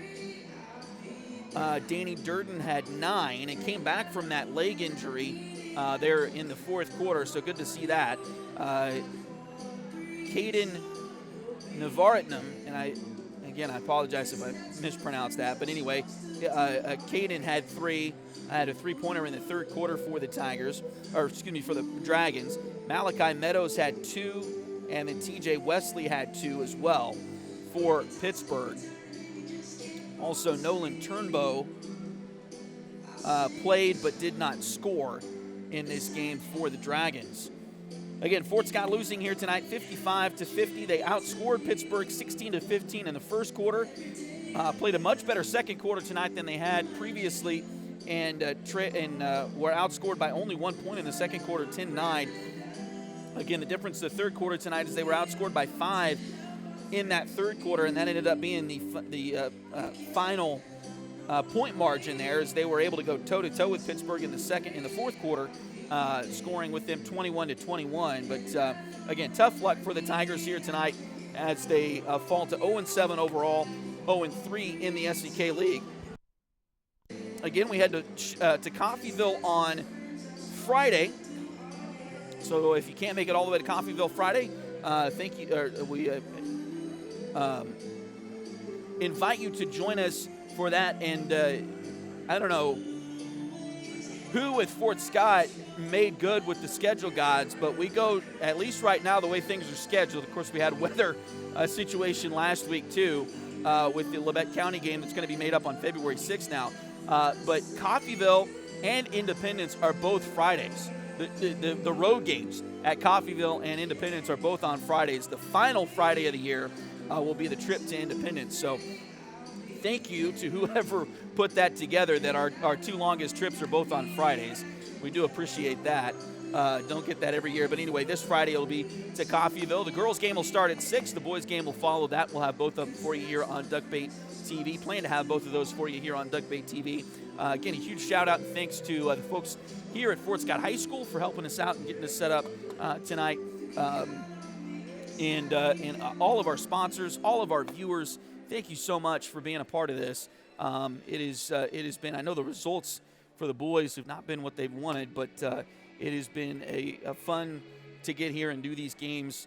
[SPEAKER 2] Danny Durden had 9 and came back from that leg injury there in the fourth quarter, so good to see that. Caden Navaratnam, and I apologize if I mispronounced that, but anyway, Caden had 3. I had a 3-pointer in the third quarter for the Tigers, for the Dragons. Malachi Meadows had 2, and then TJ Wesley had 2 as well for Pittsburgh. Also, Nolan Turnbow played but did not score in this game for the Dragons. Again, Fort Scott losing here tonight, 55-50. They outscored Pittsburgh 16-15 in the first quarter. Played a much better second quarter tonight than they had previously, and were outscored by only 1 point in the second quarter, 10-9. Again, the difference in the third quarter tonight is they were outscored by 5 in that third quarter, and that ended up being the final point margin there, as they were able to go toe-to-toe with Pittsburg in the fourth quarter, scoring with them 21-21. But again, tough luck for the Tigers here tonight as they fall to 0-7 overall, 0-3 in the SEK League. Again, we head to Coffeyville on Friday. So if you can't make it all the way to Coffeyville Friday, we invite you to join us for that. And I don't know who with Fort Scott made good with the schedule gods, but we go, at least right now, the way things are scheduled. Of course, we had weather situation last week too with the Labette County game that's going to be made up on February 6th now. But Coffeyville and Independence are both Fridays. The road games at Coffeyville and Independence are both on Fridays. The final Friday of the year will be the trip to Independence. So thank you to whoever put that together, that our two longest trips are both on Fridays. We do appreciate that. Don't get that every year. But anyway, this Friday it'll be to Coffeyville. The girls' game will start at 6. The boys' game will follow that. We'll have both of them for you here on Duckbait TV. Plan to have both of those for you here on Duckbait TV. Again, a huge shout-out and thanks to the folks here at Fort Scott High School for helping us out and getting us set up tonight. And all of our sponsors, all of our viewers, thank you so much for being a part of this. It has been, I know the results for the boys have not been what they've wanted, but it has been a fun to get here and do these games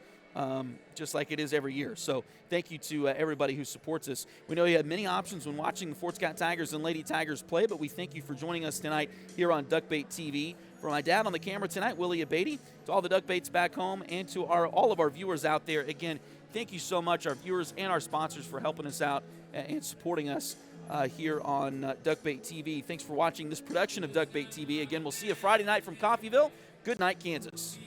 [SPEAKER 2] just like it is every year. So thank you to everybody who supports us. We know you have many options when watching the Fort Scott Tigers and Lady Tigers play, but we thank you for joining us tonight here on Duckbait TV. For my dad on the camera tonight, Willie Abady, to all the Duckbaits back home, and to all of our viewers out there, again, thank you so much, our viewers and our sponsors, for helping us out and supporting us here on Duckbait TV. Thanks for watching this production of Duckbait TV. Again, we'll see you Friday night from Coffeyville. Good night, Kansas.